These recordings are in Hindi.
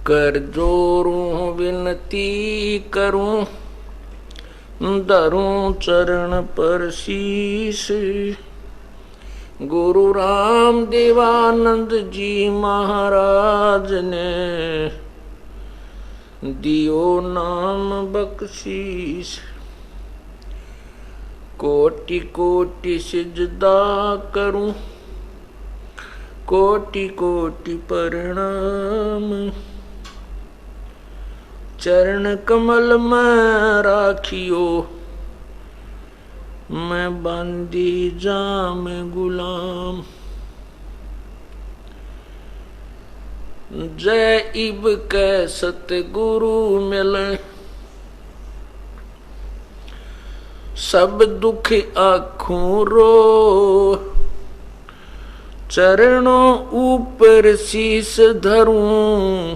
कर जोरूं विनती करूं, धरूं चरण पर शीश। गुरु राम देवानंद जी महाराज ने दियो नाम बख्शीश। कोटि कोटि सिजदा करूं, कोटि कोटि प्रणाम। चरण कमल में राखियो, मैं बांधी जाम गुलाम। जय इब कै सतगुरु मिले, सब दुख आँखों रो। चरणों ऊपर शीस धरूं,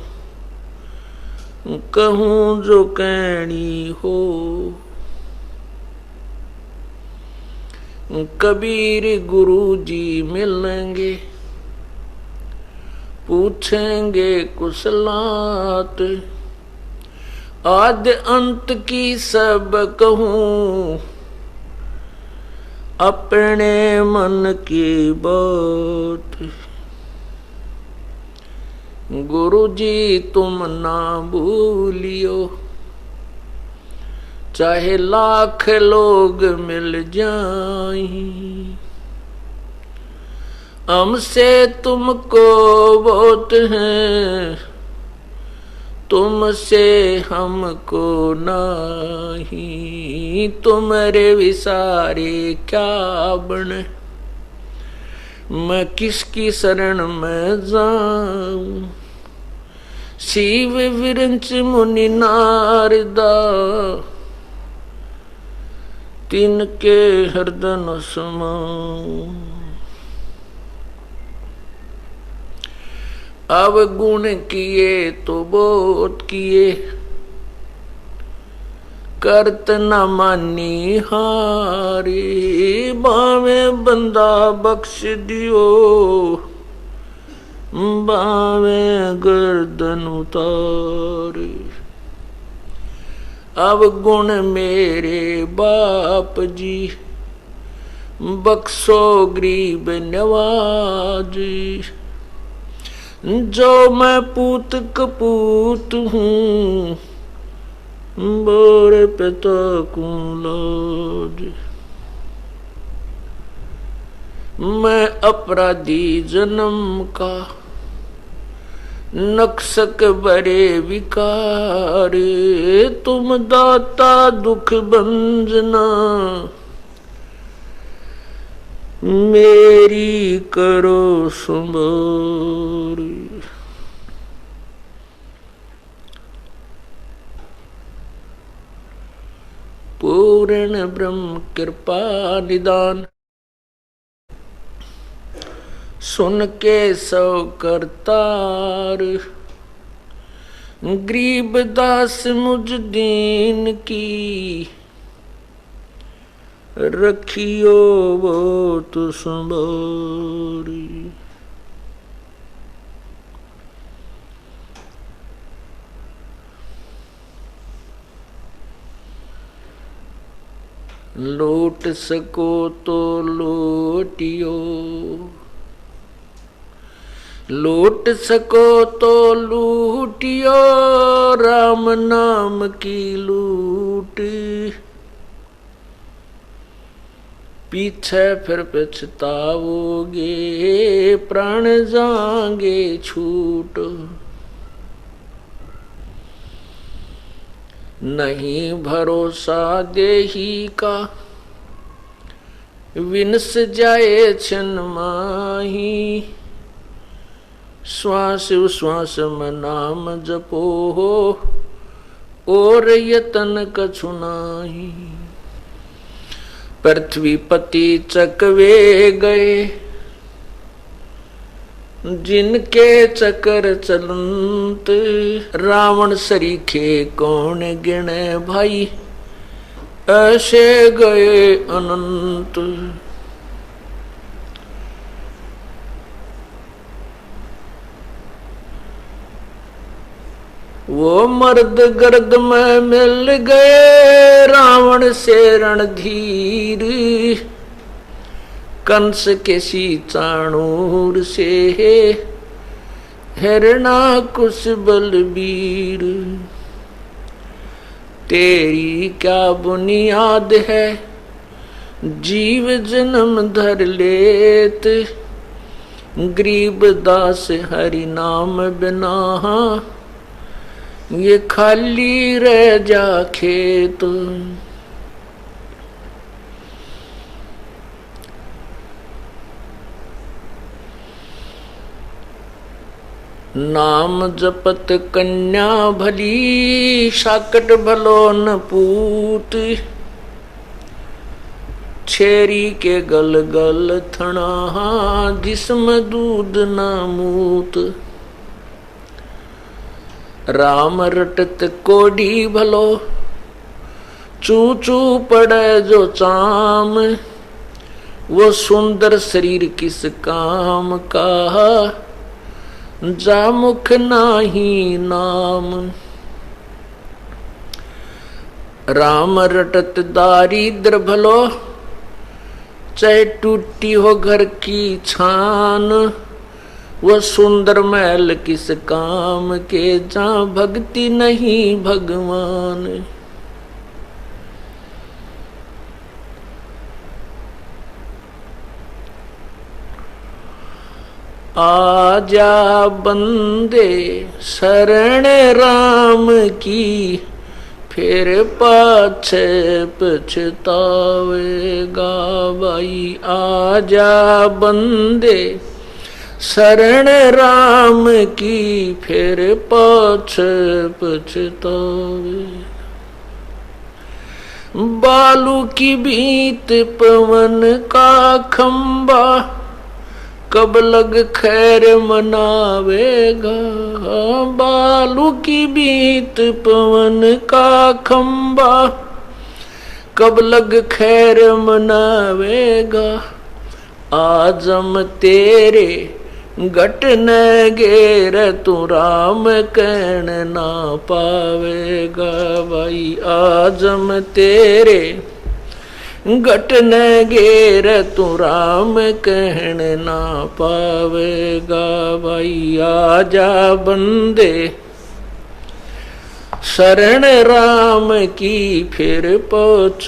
कहूं जो कहनी हो। कबीर गुरु जी मिलेंगे, पूछेंगे कुशलात। आद्य अंत की सब कहूं, अपने मन की बात। गुरु जी तुम ना भूलियो, चाहे लाख लोग मिल जाएं। हमसे तुमको बहुत है, तुमसे हमको नहीं। तुम्हारे विसारे क्या बने, मैं किसकी शरण में जाऊं। शिव विरंच मुनि नारदा, तिनके हृदय न समाऊं। अवगुण किए तो बहुत किए, करत न मानी हारे। बावे बंदा बख्श दियो, बावे गर्दन उतारे। अवगुण मेरे बाप जी, बख्शो गरीब नवाजी। जो मैं पूत कपूत हूँ, बोरे पिता को लाज। मैं अपराधी जन्म का, नक्सक बरे विकार। तुम दाता दुख भंजना, मेरी करो संभार। पूर्ण ब्रह्म कृपा निदान, सुन के सौ करतार। गरीब दास मुझ दीन की, रखियो वो तो संभारी। लूट सको तो लूटियो, लूट सको तो लूटियो। राम नाम की लूट, पीछे फिर पछताओगे, प्राण जाएंगे छूट। नहीं भरोसा देही का, विनस जाए क्षण माही। श्वास उश्वास में नाम जपो हो, और यतन कछु नाही। पृथ्वी पति चकवे गए, जिनके चक्कर चलंत। रावण सरीखे कौन गिने भाई, ऐसे गए अनंत। वो मर्द गर्द में मिल गए रावण से रणधीर, कंस के सी चाणूर से हिरणाकुश बलबीर। तेरी क्या बुनियाद है जीव जन्म धर लेत, गरीब दास हरि नाम बिना ये खाली रह जा खेत। नाम जपत कन्या भली, साकट भलो न पूत, छेरी के गल गल थना जिसमें दूध न मूत। राम रटत कोडी भलो, चू चू पड़े जो चाम, वो सुंदर शरीर किस काम का, जा मुख नाही नाम। राम रटत दारिद्र भलो, चाहे टूटी हो घर की छान, वो सुंदर महल किस काम के, जहाँ भक्ति नहीं भगवान। आजा बंदे शरण राम की, फिर पाछे पछतावेगा भाई। आजा बंदे शरण राम की, फिर पाछे पछतावे। बालू की बीत पवन का खंबा, कब लग खैर मनावेगा। बालू की बीत पवन का खंबा, कब लग खैर मनावेगा। आजम तेरे घट न गेर, तू राम कहन ना पावेगा भाई। आजम तेरे घट न गेर, तू राम कहन ना पावेगा भाई। आजा बंदे शरण राम की, फिर पछ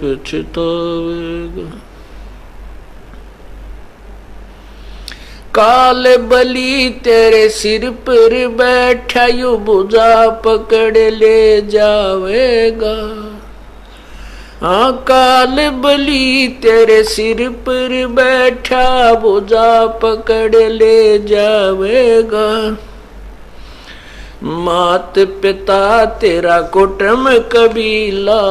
पछतावेगा। काल बलि तेरे सिर पर बैठा, यू भुजा पकड़ ले जावेगा। हाँ काल बलि तेरे सिर पर बैठा, भुजा पकड़ ले जावेगा। मात पिता तेरा कुटुंब कबीला,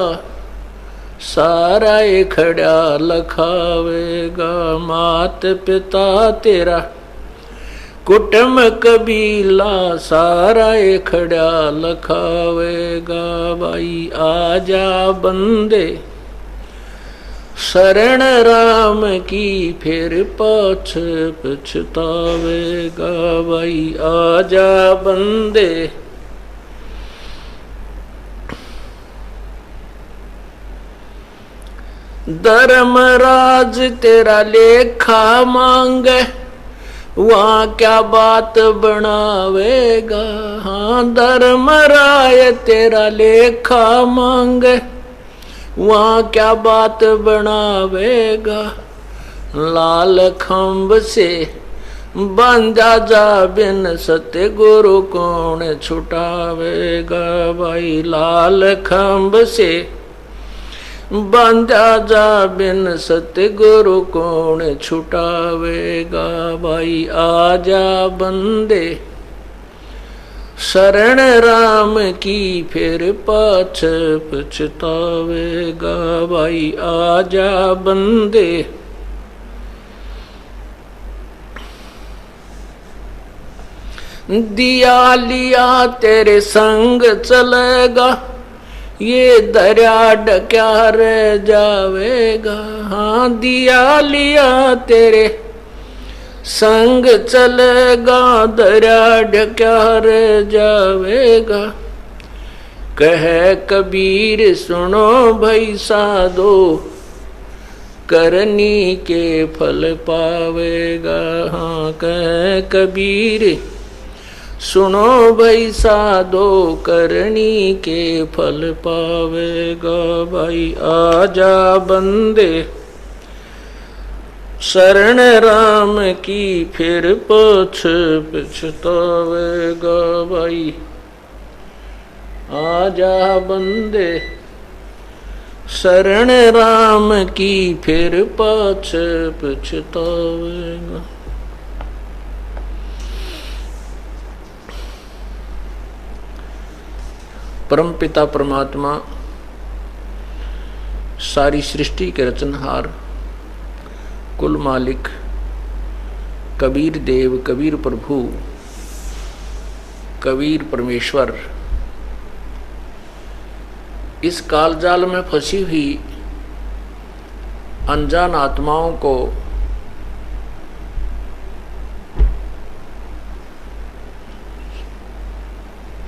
सारा ये खड़ा लखावेगा। मात पिता तेरा कुटुंब कबीला, सारा ये खड़ा लखावेगा भाई। आजा बंदे शरण राम की, फिर पाछ पछतावेगा भाई। आजा बंदे धर्मराज तेरा लेखा मांगे, वहाँ क्या बात बनावेगा। हाँ धर्मराय तेरा लेखा मांगे, वहाँ क्या बात बनावेगा। लाल खंभ से बंधा जा बिन सत्य गुरु कौन छुटावेगा भाई। लाल खंभ से बंधा जा बिन सत्य गुरु कौन छुटावेगा भाई। आजा बंदे शरण राम की, फिर पाछ पछतावेगा भाई। आजा बंदे दिया लिया तेरे संग चलेगा, ये दरिया डक्या रह जावेगा। हाँ दिया लिया तेरे संग चलेगा दरिया ढक्या रह जावेगा। कह कबीर सुनो भाई साधो, करनी के फल पावेगा। हाँ कह कबीर सुनो भाई साधो, करनी के फल पावेगा। भाई आजा बंदे शरण राम की, फिर पछतावेगा। भाई आजा बंदे शरण राम की, फिर पछतावेगा। परमपिता परमात्मा सारी सृष्टि के रचनहार, कुल मालिक कबीर देव, कबीर प्रभु, कबीर परमेश्वर इस कालजाल में फंसी हुई अनजान आत्माओं को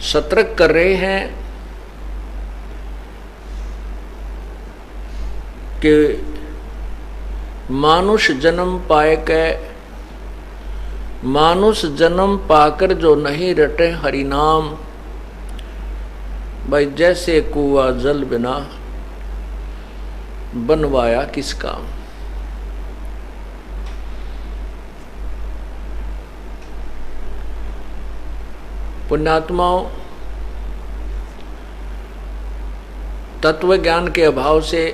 सतर्क कर रहे हैं कि मानुष जन्म पाए के, मानुष जन्म पाकर जो नहीं रटे हरि नाम, भाई जैसे कुआ जल बिना बनवाया किस काम। पुण्यात्माओं, तत्व ज्ञान के अभाव से,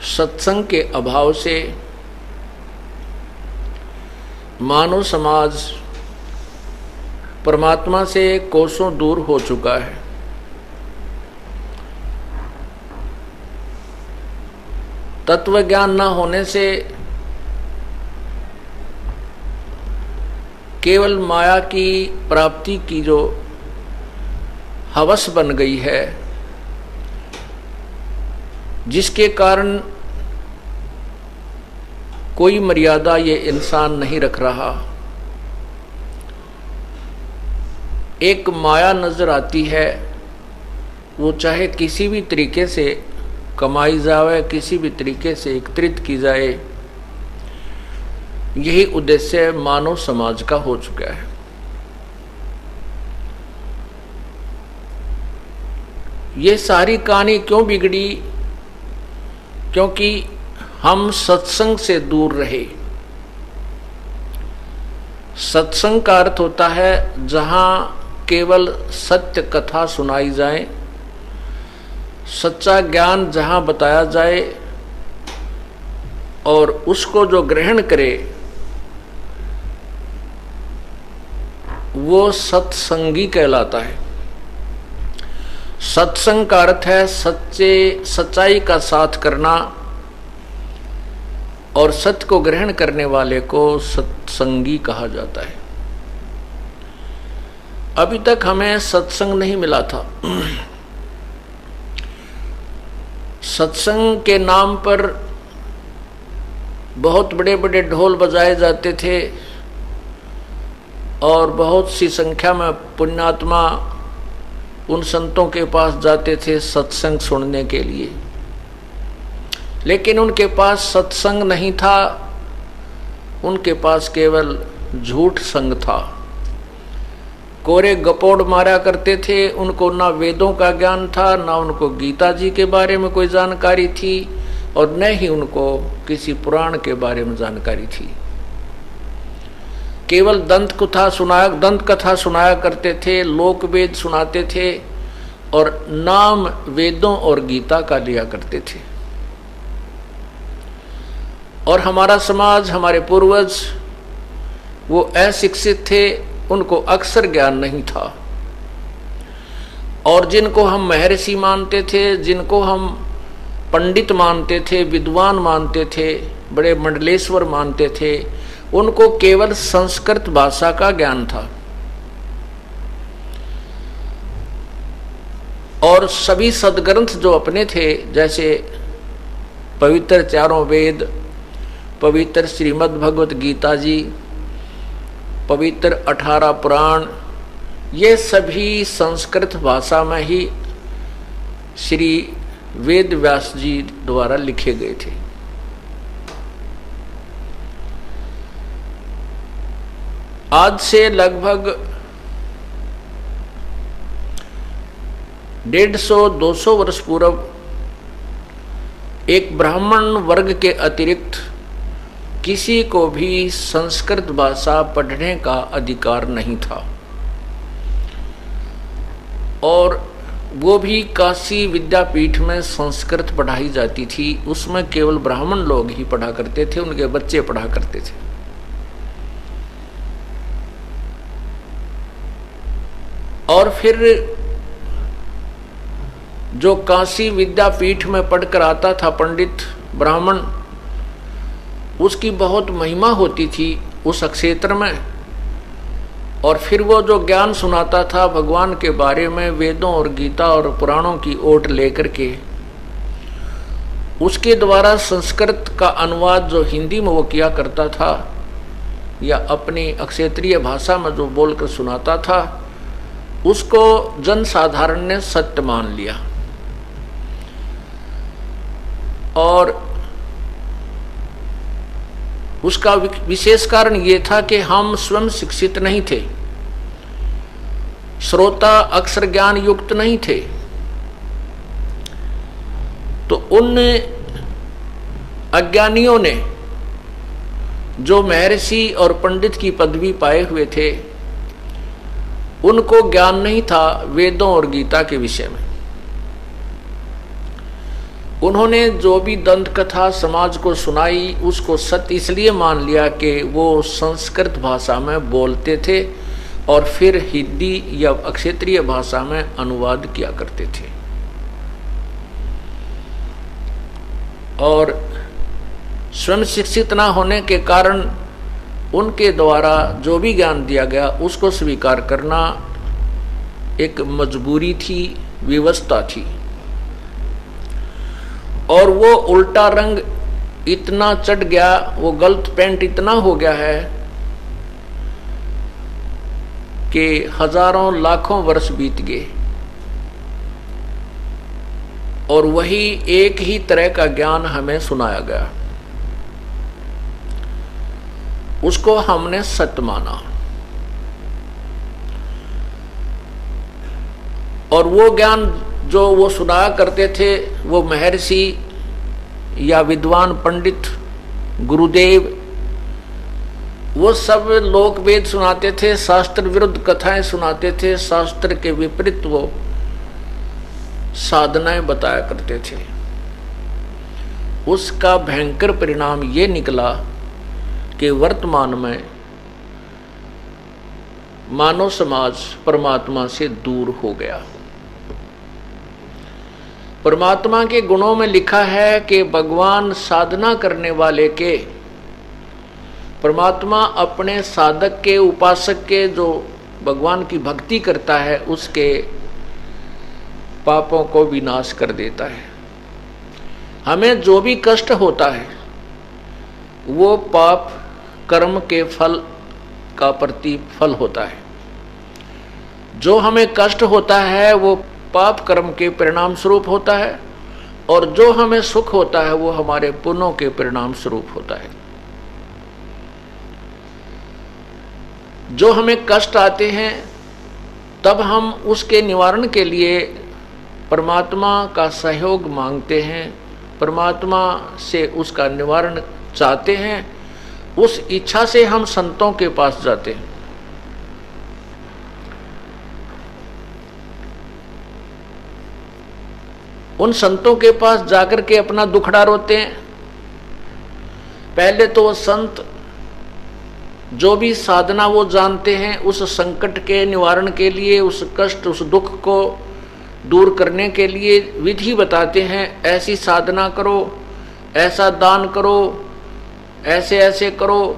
सत्संग के अभाव से मानव समाज परमात्मा से कोसों दूर हो चुका है। तत्व ज्ञान न होने से केवल माया की प्राप्ति की जो हवस बन गई है, जिसके कारण कोई मर्यादा ये इंसान नहीं रख रहा। एक माया नजर आती है, वो चाहे किसी भी तरीके से कमाई जाए, किसी भी तरीके से एकत्रित की जाए, यही उद्देश्य मानव समाज का हो चुका है। ये सारी कहानी क्यों बिगड़ी? क्योंकि हम सत्संग से दूर रहे। सत्संग का अर्थ होता है जहां केवल सत्य कथा सुनाई जाए, सच्चा ज्ञान जहां बताया जाए और उसको जो ग्रहण करे वो सत्संगी कहलाता है। सत्संग का अर्थ है सच्चाई का साथ करना, और सत्य को ग्रहण करने वाले को सत्संगी कहा जाता है। अभी तक हमें सत्संग नहीं मिला था। सत्संग के नाम पर बहुत बड़े बड़े ढोल बजाए जाते थे और बहुत सी संख्या में पुण्यात्मा उन संतों के पास जाते थे सत्संग सुनने के लिए, लेकिन उनके पास सत्संग नहीं था, उनके पास केवल झूठ संग था। कोरे गपोड़ मारा करते थे, उनको ना वेदों का ज्ञान था, ना उनको गीता जी के बारे में कोई जानकारी थी, और न ही उनको किसी पुराण के बारे में जानकारी थी। केवल दंत कथा सुनाया करते थे, लोक वेद सुनाते थे और नाम वेदों और गीता का लिया करते थे। और हमारा समाज, हमारे पूर्वज वो अशिक्षित थे, उनको अक्षर ज्ञान नहीं था। और जिनको हम महर्षि मानते थे, जिनको हम पंडित मानते थे, विद्वान मानते थे, बड़े मंडलेश्वर मानते थे, उनको केवल संस्कृत भाषा का ज्ञान था। और सभी सदग्रंथ जो अपने थे, जैसे पवित्र चारों वेद, पवित्र श्रीमद् भगवत गीता जी, पवित्र 18 पुराण, ये सभी संस्कृत भाषा में ही श्री वेद व्यास जी द्वारा लिखे गए थे। आज से लगभग 150-200 वर्ष पूर्व एक ब्राह्मण वर्ग के अतिरिक्त किसी को भी संस्कृत भाषा पढ़ने का अधिकार नहीं था, और वो भी काशी विद्यापीठ में संस्कृत पढ़ाई जाती थी। उसमें केवल ब्राह्मण लोग ही पढ़ा करते थे, उनके बच्चे पढ़ा करते थे। और फिर जो काशी विद्यापीठ में पढ़कर आता था पंडित ब्राह्मण, उसकी बहुत महिमा होती थी उस क्षेत्र में। और फिर वो जो ज्ञान सुनाता था भगवान के बारे में, वेदों और गीता और पुराणों की ओट लेकर के, उसके द्वारा संस्कृत का अनुवाद जो हिंदी में वो किया करता था या अपनी क्षेत्रीय भाषा में जो बोलकर सुनाता था, उसको जन साधारण ने सत्य मान लिया। और उसका विशेष कारण ये था कि हम स्वयं शिक्षित नहीं थे, श्रोता अक्षर ज्ञान युक्त नहीं थे। तो उन अज्ञानियों ने जो महर्षि और पंडित की पदवी पाए हुए थे, उनको ज्ञान नहीं था वेदों और गीता के विषय में। उन्होंने जो भी दंत कथा समाज को सुनाई, उसको सत्य इसलिए मान लिया कि वो संस्कृत भाषा में बोलते थे और फिर हिंदी या क्षेत्रीय भाषा में अनुवाद किया करते थे। और स्वयं शिक्षित ना होने के कारण उनके द्वारा जो भी ज्ञान दिया गया उसको स्वीकार करना एक मजबूरी थी, व्यवस्था थी। और वो उल्टा रंग इतना चढ़ गया, वो गलत पेंट इतना हो गया है कि हजारों लाखों वर्ष बीत गए और वही एक ही तरह का ज्ञान हमें सुनाया गया, उसको हमने सत्य माना। और वो ज्ञान जो वो सुनाया करते थे, वो महर्षि या विद्वान पंडित गुरुदेव, वो सब लोक वेद सुनाते थे, शास्त्र विरुद्ध कथाएं सुनाते थे, शास्त्र के विपरीत वो साधनाएं बताया करते थे। उसका भयंकर परिणाम ये निकला कि वर्तमान में मानव समाज परमात्मा से दूर हो गया। परमात्मा के गुणों में लिखा है कि भगवान साधना करने वाले के, परमात्मा अपने साधक के, उपासक के, जो भगवान की भक्ति करता है, उसके पापों को विनाश कर देता है। हमें जो भी कष्ट होता है वो पाप कर्म के फल का प्रतिफल होता है। जो हमें कष्ट होता है वो पाप कर्म के परिणाम स्वरूप होता है, और जो हमें सुख होता है वो हमारे पुण्यों के परिणाम स्वरूप होता है। जो हमें कष्ट आते हैं तब हम उसके निवारण के लिए परमात्मा का सहयोग मांगते हैं, परमात्मा से उसका निवारण चाहते हैं। उस इच्छा से हम संतों के पास जाते हैं। उन संतों के पास जाकर के अपना दुखड़ा रोते हैं। पहले तो वो संत जो भी साधना वो जानते हैं, उस संकट के निवारण के लिए, उस कष्ट, उस दुख को दूर करने के लिए विधि बताते हैं। ऐसी साधना करो, ऐसा दान करो, ऐसे ऐसे करो।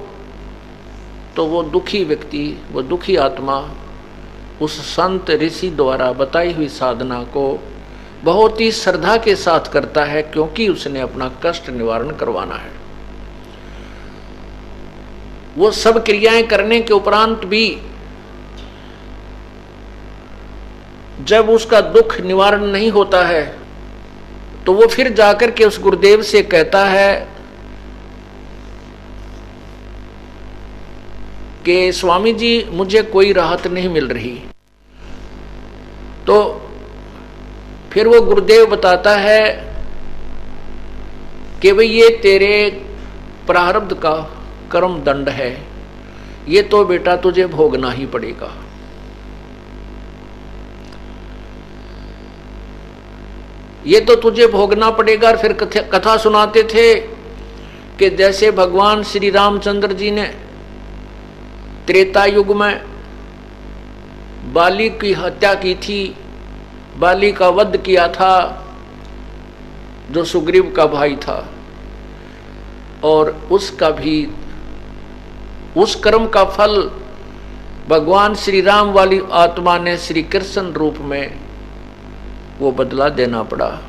तो वो दुखी व्यक्ति, वो दुखी आत्मा उस संत ऋषि द्वारा बताई हुई साधना को बहुत ही श्रद्धा के साथ करता है, क्योंकि उसने अपना कष्ट निवारण करवाना है। वो सब क्रियाएं करने के उपरांत भी जब उसका दुख निवारण नहीं होता है तो वो फिर जाकर के उस गुरुदेव से कहता है कि स्वामी जी मुझे कोई राहत नहीं मिल रही। तो फिर वो गुरुदेव बताता है कि भाई ये तेरे प्रारब्ध का कर्म दंड है, ये तो बेटा तुझे भोगना ही पड़ेगा। ये तो तुझे भोगना पड़ेगा। और फिर कथा सुनाते थे कि जैसे भगवान श्री रामचंद्र जी ने त्रेता युग में बाली की हत्या की थी, बाली का वध किया था जो सुग्रीव का भाई था, और उसका भी उस कर्म का फल भगवान श्री राम वाली आत्मा ने श्री कृष्ण रूप में वो बदला देना पड़ा।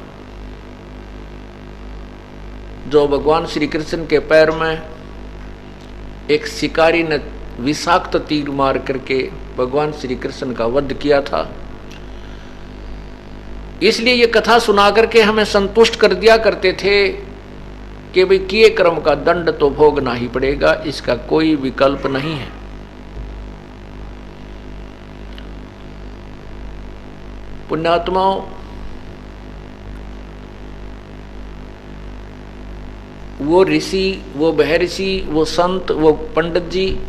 जो भगवान श्री कृष्ण के पैर में एक शिकारी ने विषाक्त तीर मार करके भगवान श्री कृष्ण का वध किया था। इसलिए ये कथा सुना करके हमें संतुष्ट कर दिया करते थे कि भाई किए कर्म का दंड तो भोगना ही पड़ेगा, इसका कोई विकल्प नहीं है। पुण्यात्माओं, वो ऋषि, वो महर्षि, वो संत, वो पंडित जी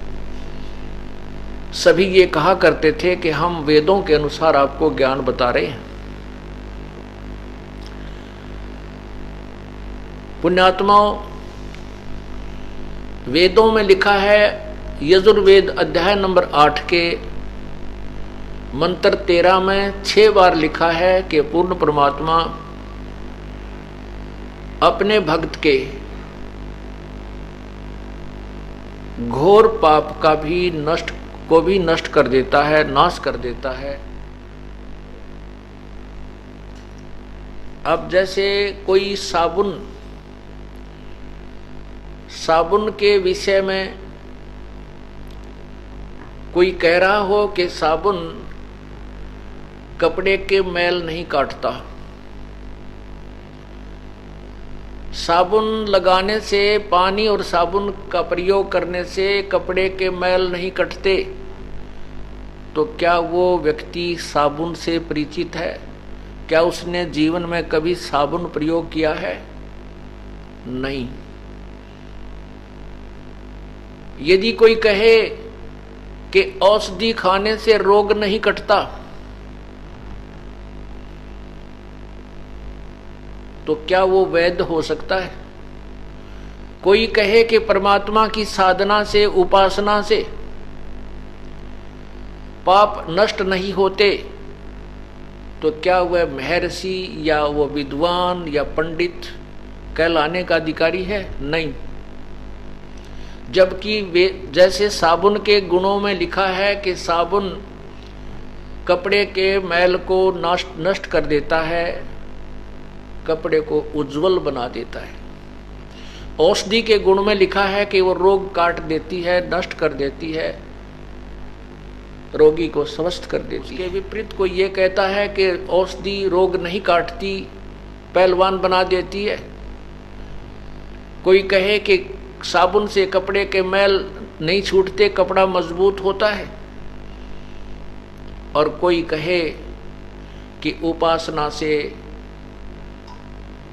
सभी ये कहा करते थे कि हम वेदों के अनुसार आपको ज्ञान बता रहे हैं। पुण्यात्माओं, वेदों में लिखा है, यजुर्वेद अध्याय नंबर 8 के मंत्र 13 में 6 बार लिखा है कि पूर्ण परमात्मा अपने भक्त के घोर पाप का भी नष्ट कर देता है, नाश कर देता है। अब जैसे कोई साबुन के विषय में कोई कह रहा हो कि साबुन कपड़े के मैल नहीं काटता, साबुन लगाने से, पानी और साबुन का प्रयोग करने से कपड़े के मैल नहीं कटते, तो क्या वो व्यक्ति साबुन से परिचित है? क्या उसने जीवन में कभी साबुन प्रयोग किया है? नहीं। यदि कोई कहे कि औषधि खाने से रोग नहीं कटता, तो क्या वो वैद्य हो सकता है? कोई कहे कि परमात्मा की साधना से, उपासना से पाप नष्ट नहीं होते, तो क्या वह महर्षि या वो विद्वान या पंडित कहलाने का अधिकारी है? नहीं। जबकि वे जैसे साबुन के गुणों में लिखा है कि साबुन कपड़े के मैल को नष्ट कर देता है, कपड़े को उज्जवल बना देता है। औषधि के गुण में लिखा है कि वो रोग काट देती है, नष्ट कर देती है, रोगी को स्वस्थ कर देती है। इसके विपरीत कोई ये कहता है कि औषधि रोग नहीं काटती, पहलवान बना देती है। कोई कहे कि साबुन से कपड़े के मैल नहीं छूटते, कपड़ा मजबूत होता है। और कोई कहे कि उपासना से,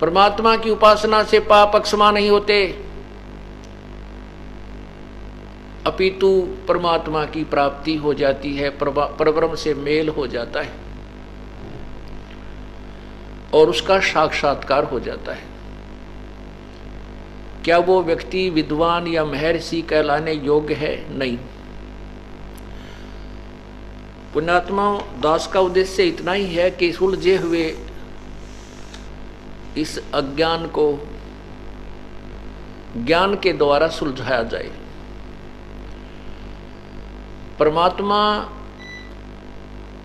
परमात्मा की उपासना से पाप अक्षमा नहीं होते, अपितु परमात्मा की प्राप्ति हो जाती है, परब्रह्म से मेल हो जाता है और उसका साक्षात्कार हो जाता है। क्या वो व्यक्ति विद्वान या महर्षि कहलाने योग्य है? नहीं। पुण्यात्मा, दास का उद्देश्य इतना ही है कि सुलझे हुए इस अज्ञान को ज्ञान के द्वारा सुलझाया जाए।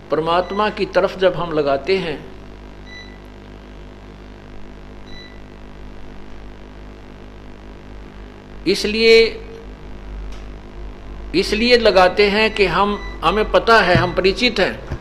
परमात्मा की तरफ जब हम लगाते हैं इसलिए इसलिए लगाते हैं कि हमें पता है, हम परिचित हैं।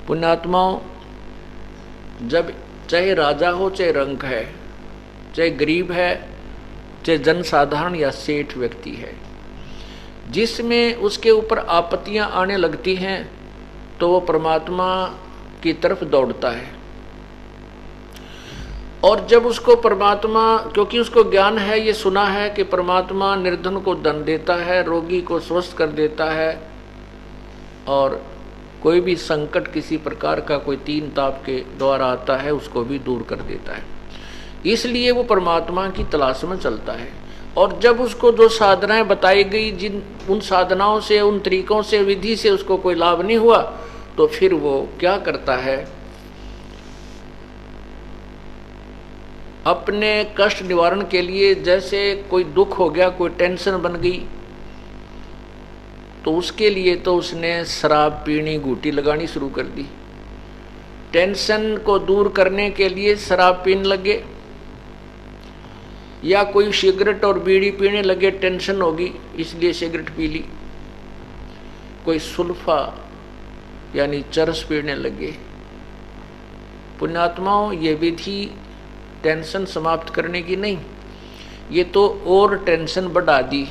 पुण्यात्माओं, जब चाहे राजा हो, चाहे रंक है, चाहे गरीब है, चाहे जनसाधारण या सेठ व्यक्ति है, जिसमें उसके ऊपर आपत्तियां आने लगती हैं तो वो परमात्मा की तरफ दौड़ता है। और जब उसको परमात्मा, क्योंकि उसको ज्ञान है, ये सुना है कि परमात्मा निर्धन को धन देता है, रोगी को स्वस्थ कर देता है, और कोई भी संकट किसी प्रकार का कोई तीन ताप के द्वारा आता है उसको भी दूर कर देता है, इसलिए वो परमात्मा की तलाश में चलता है। और जब उसको जो साधनाएं बताई गई, उन साधनाओं से, उन तरीकों से, विधि से उसको कोई लाभ नहीं हुआ, तो फिर वो क्या करता है, अपने कष्ट निवारण के लिए, जैसे कोई दुख हो गया, कोई टेंशन बन गई, तो उसके लिए तो उसने शराब पीनी, घूंटी लगानी शुरू कर दी। टेंशन को दूर करने के लिए शराब पीने लगे, या कोई सिगरेट और बीड़ी पीने लगे, टेंशन होगी इसलिए सिगरेट पी ली। कोई सुल्फा यानी चरस पीने लगे। पुण्यात्माओं, ये विधि टेंशन समाप्त करने की नहीं, ये तो और टेंशन बढ़ा दी।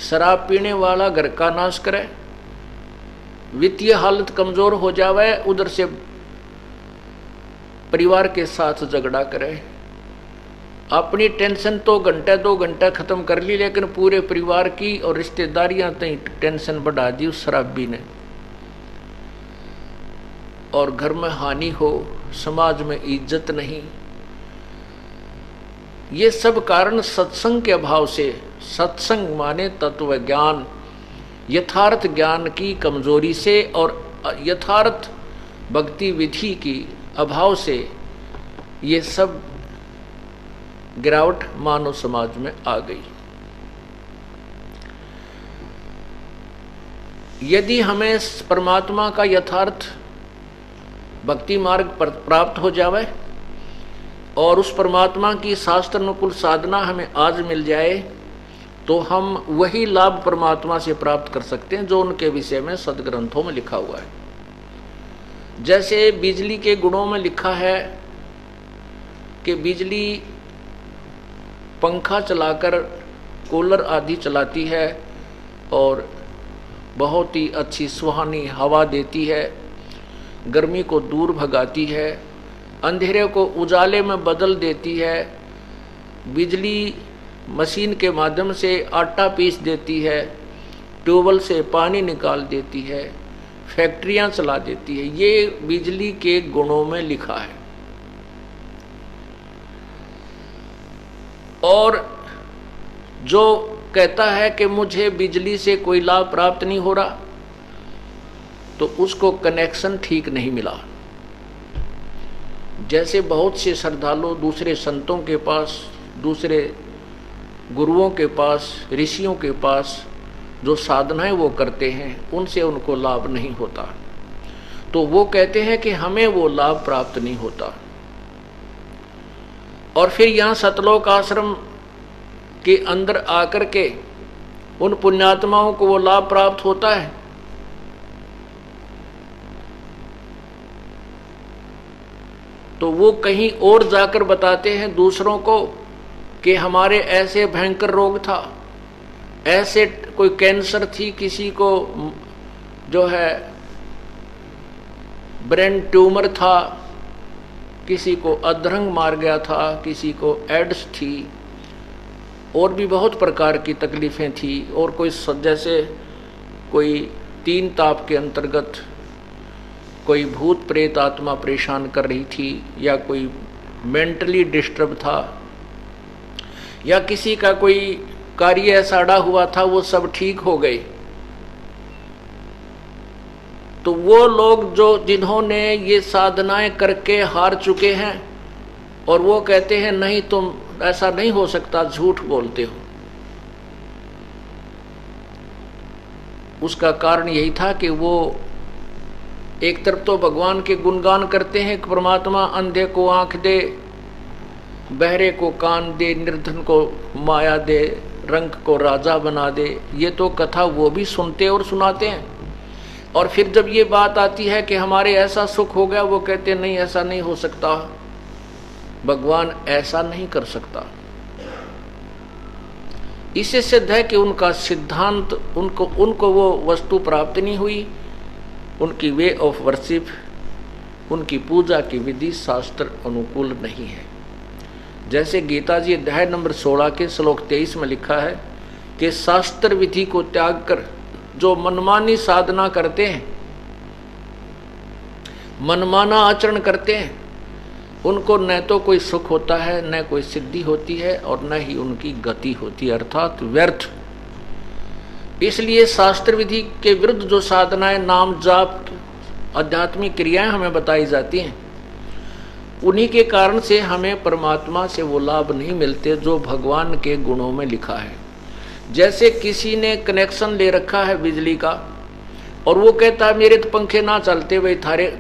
शराब पीने वाला घर का नाश करे, वित्तीय हालत कमजोर हो जावे, उधर से परिवार के साथ झगड़ा करे। अपनी टेंशन तो घंटा 2 घंटा खत्म कर ली, लेकिन पूरे परिवार की और रिश्तेदारियां तक टेंशन बढ़ा दी उस शराबी ने, और घर में हानि हो, समाज में इज्जत नहीं। ये सब कारण सत्संग के अभाव से, सत्संग माने तत्व ज्ञान, यथार्थ ज्ञान की कमजोरी से और यथार्थ भक्ति विधि की अभाव से ये सब गिरावट मानव समाज में आ गई। यदि हमें परमात्मा का यथार्थ भक्ति मार्ग प्राप्त हो जावे और उस परमात्मा की शास्त्र अनुकूल साधना हमें आज मिल जाए, तो हम वही लाभ परमात्मा से प्राप्त कर सकते हैं जो उनके विषय में सदग्रंथों में लिखा हुआ है। जैसे बिजली के गुणों में लिखा है कि बिजली पंखा चलाकर, कूलर आदि चलाती है और बहुत ही अच्छी सुहानी हवा देती है, गर्मी को दूर भगाती है, अंधेरे को उजाले में बदल देती है, बिजली मशीन के माध्यम से आटा पीस देती है, ट्यूबवेल से पानी निकाल देती है, फैक्ट्रियां चला देती है। ये बिजली के गुणों में लिखा है। और जो कहता है कि मुझे बिजली से कोई लाभ प्राप्त नहीं हो रहा, तो उसको कनेक्शन ठीक नहीं मिला। जैसे बहुत से श्रद्धालु दूसरे संतों के पास, दूसरे गुरुओं के पास, ऋषियों के पास जो साधनाएं वो करते हैं, उनसे उनको लाभ नहीं होता, तो वो कहते हैं कि हमें वो लाभ प्राप्त नहीं होता। और फिर यहाँ सतलोक आश्रम के अंदर आकर के उन पुण्यात्माओं को वो लाभ प्राप्त होता है। तो वो कहीं और जाकर बताते हैं दूसरों को कि हमारे ऐसे भयंकर रोग था, ऐसे कोई कैंसर थी, किसी को जो है ब्रेन ट्यूमर था, किसी को अधरंग मार गया था, किसी को एड्स थी, और भी बहुत प्रकार की तकलीफें थी। और कोई जैसे कोई 3 ताप के अंतर्गत कोई भूत प्रेत आत्मा परेशान कर रही थी, या कोई मेंटली डिस्टर्ब था, या किसी का कोई कार्य ऐसा अड़ा हुआ था, वो सब ठीक हो गए। तो वो लोग जिन्होंने ये साधनाएं करके हार चुके हैं, और वो कहते हैं नहीं तुम ऐसा नहीं हो सकता, झूठ बोलते हो, उसका कारण यही था कि वो एक तरफ तो भगवान के गुणगान करते हैं कि परमात्मा अंधे को आंख दे, बहरे को कान दे, निर्धन को माया दे, रंग को राजा बना दे। ये तो कथा वो भी सुनते और सुनाते हैं। और फिर जब ये बात आती है कि हमारे ऐसा सुख हो गया, वो कहते नहीं ऐसा नहीं हो सकता, भगवान ऐसा नहीं कर सकता। इससे सिद्ध है कि उनका सिद्धांत, उनको वो वस्तु प्राप्त नहीं हुई, उनकी वे ऑफ वर्शिप, उनकी पूजा की विधि शास्त्र अनुकूल नहीं है। जैसे गीता जी अध्याय नंबर 16 के श्लोक 23 में लिखा है कि शास्त्र विधि को त्याग कर जो मनमानी साधना करते हैं, मनमाना आचरण करते हैं, उनको न तो कोई सुख होता है, न कोई सिद्धि होती है, और न ही उनकी गति होती है, अर्थात व्यर्थ। इसलिए शास्त्र विधि के विरुद्ध जो साधनाएं, नाम जाप, आध्यात्मिक क्रियाएं हमें बताई जाती हैं, उन्हीं के कारण से हमें परमात्मा से वो लाभ नहीं मिलते जो भगवान के गुणों में लिखा है। जैसे किसी ने कनेक्शन ले रखा है बिजली का, और वो कहता है मेरे तो पंखे ना चलते, भाई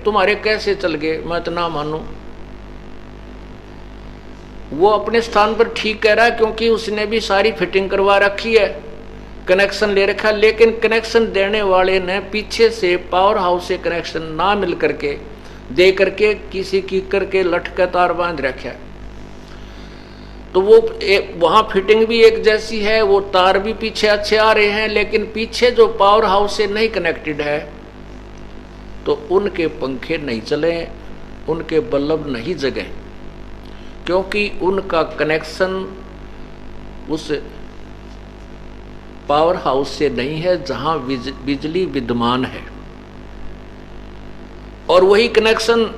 तुम्हारे कैसे चल गए, मैं तो ना मानूं। वो अपने स्थान पर ठीक कह रहा है, क्योंकि उसने भी सारी फिटिंग करवा रखी है, कनेक्शन ले रखा। लेकिन कनेक्शन देने वाले ने पीछे से पावर हाउस से कनेक्शन ना मिल करके दे करके किसी की करके लटका तार बांध रखा है। तो वो वहां फिटिंग भी एक जैसी है, वो तार भी पीछे अच्छे आ रहे हैं, लेकिन पीछे जो पावर हाउस से नहीं कनेक्टेड है, तो उनके पंखे नहीं चले, उनके बल्ब नहीं जगे, क्योंकि उनका कनेक्शन उस पावर हाउस से नहीं है जहां बिजली विद्यमान है। और वही कनेक्शन,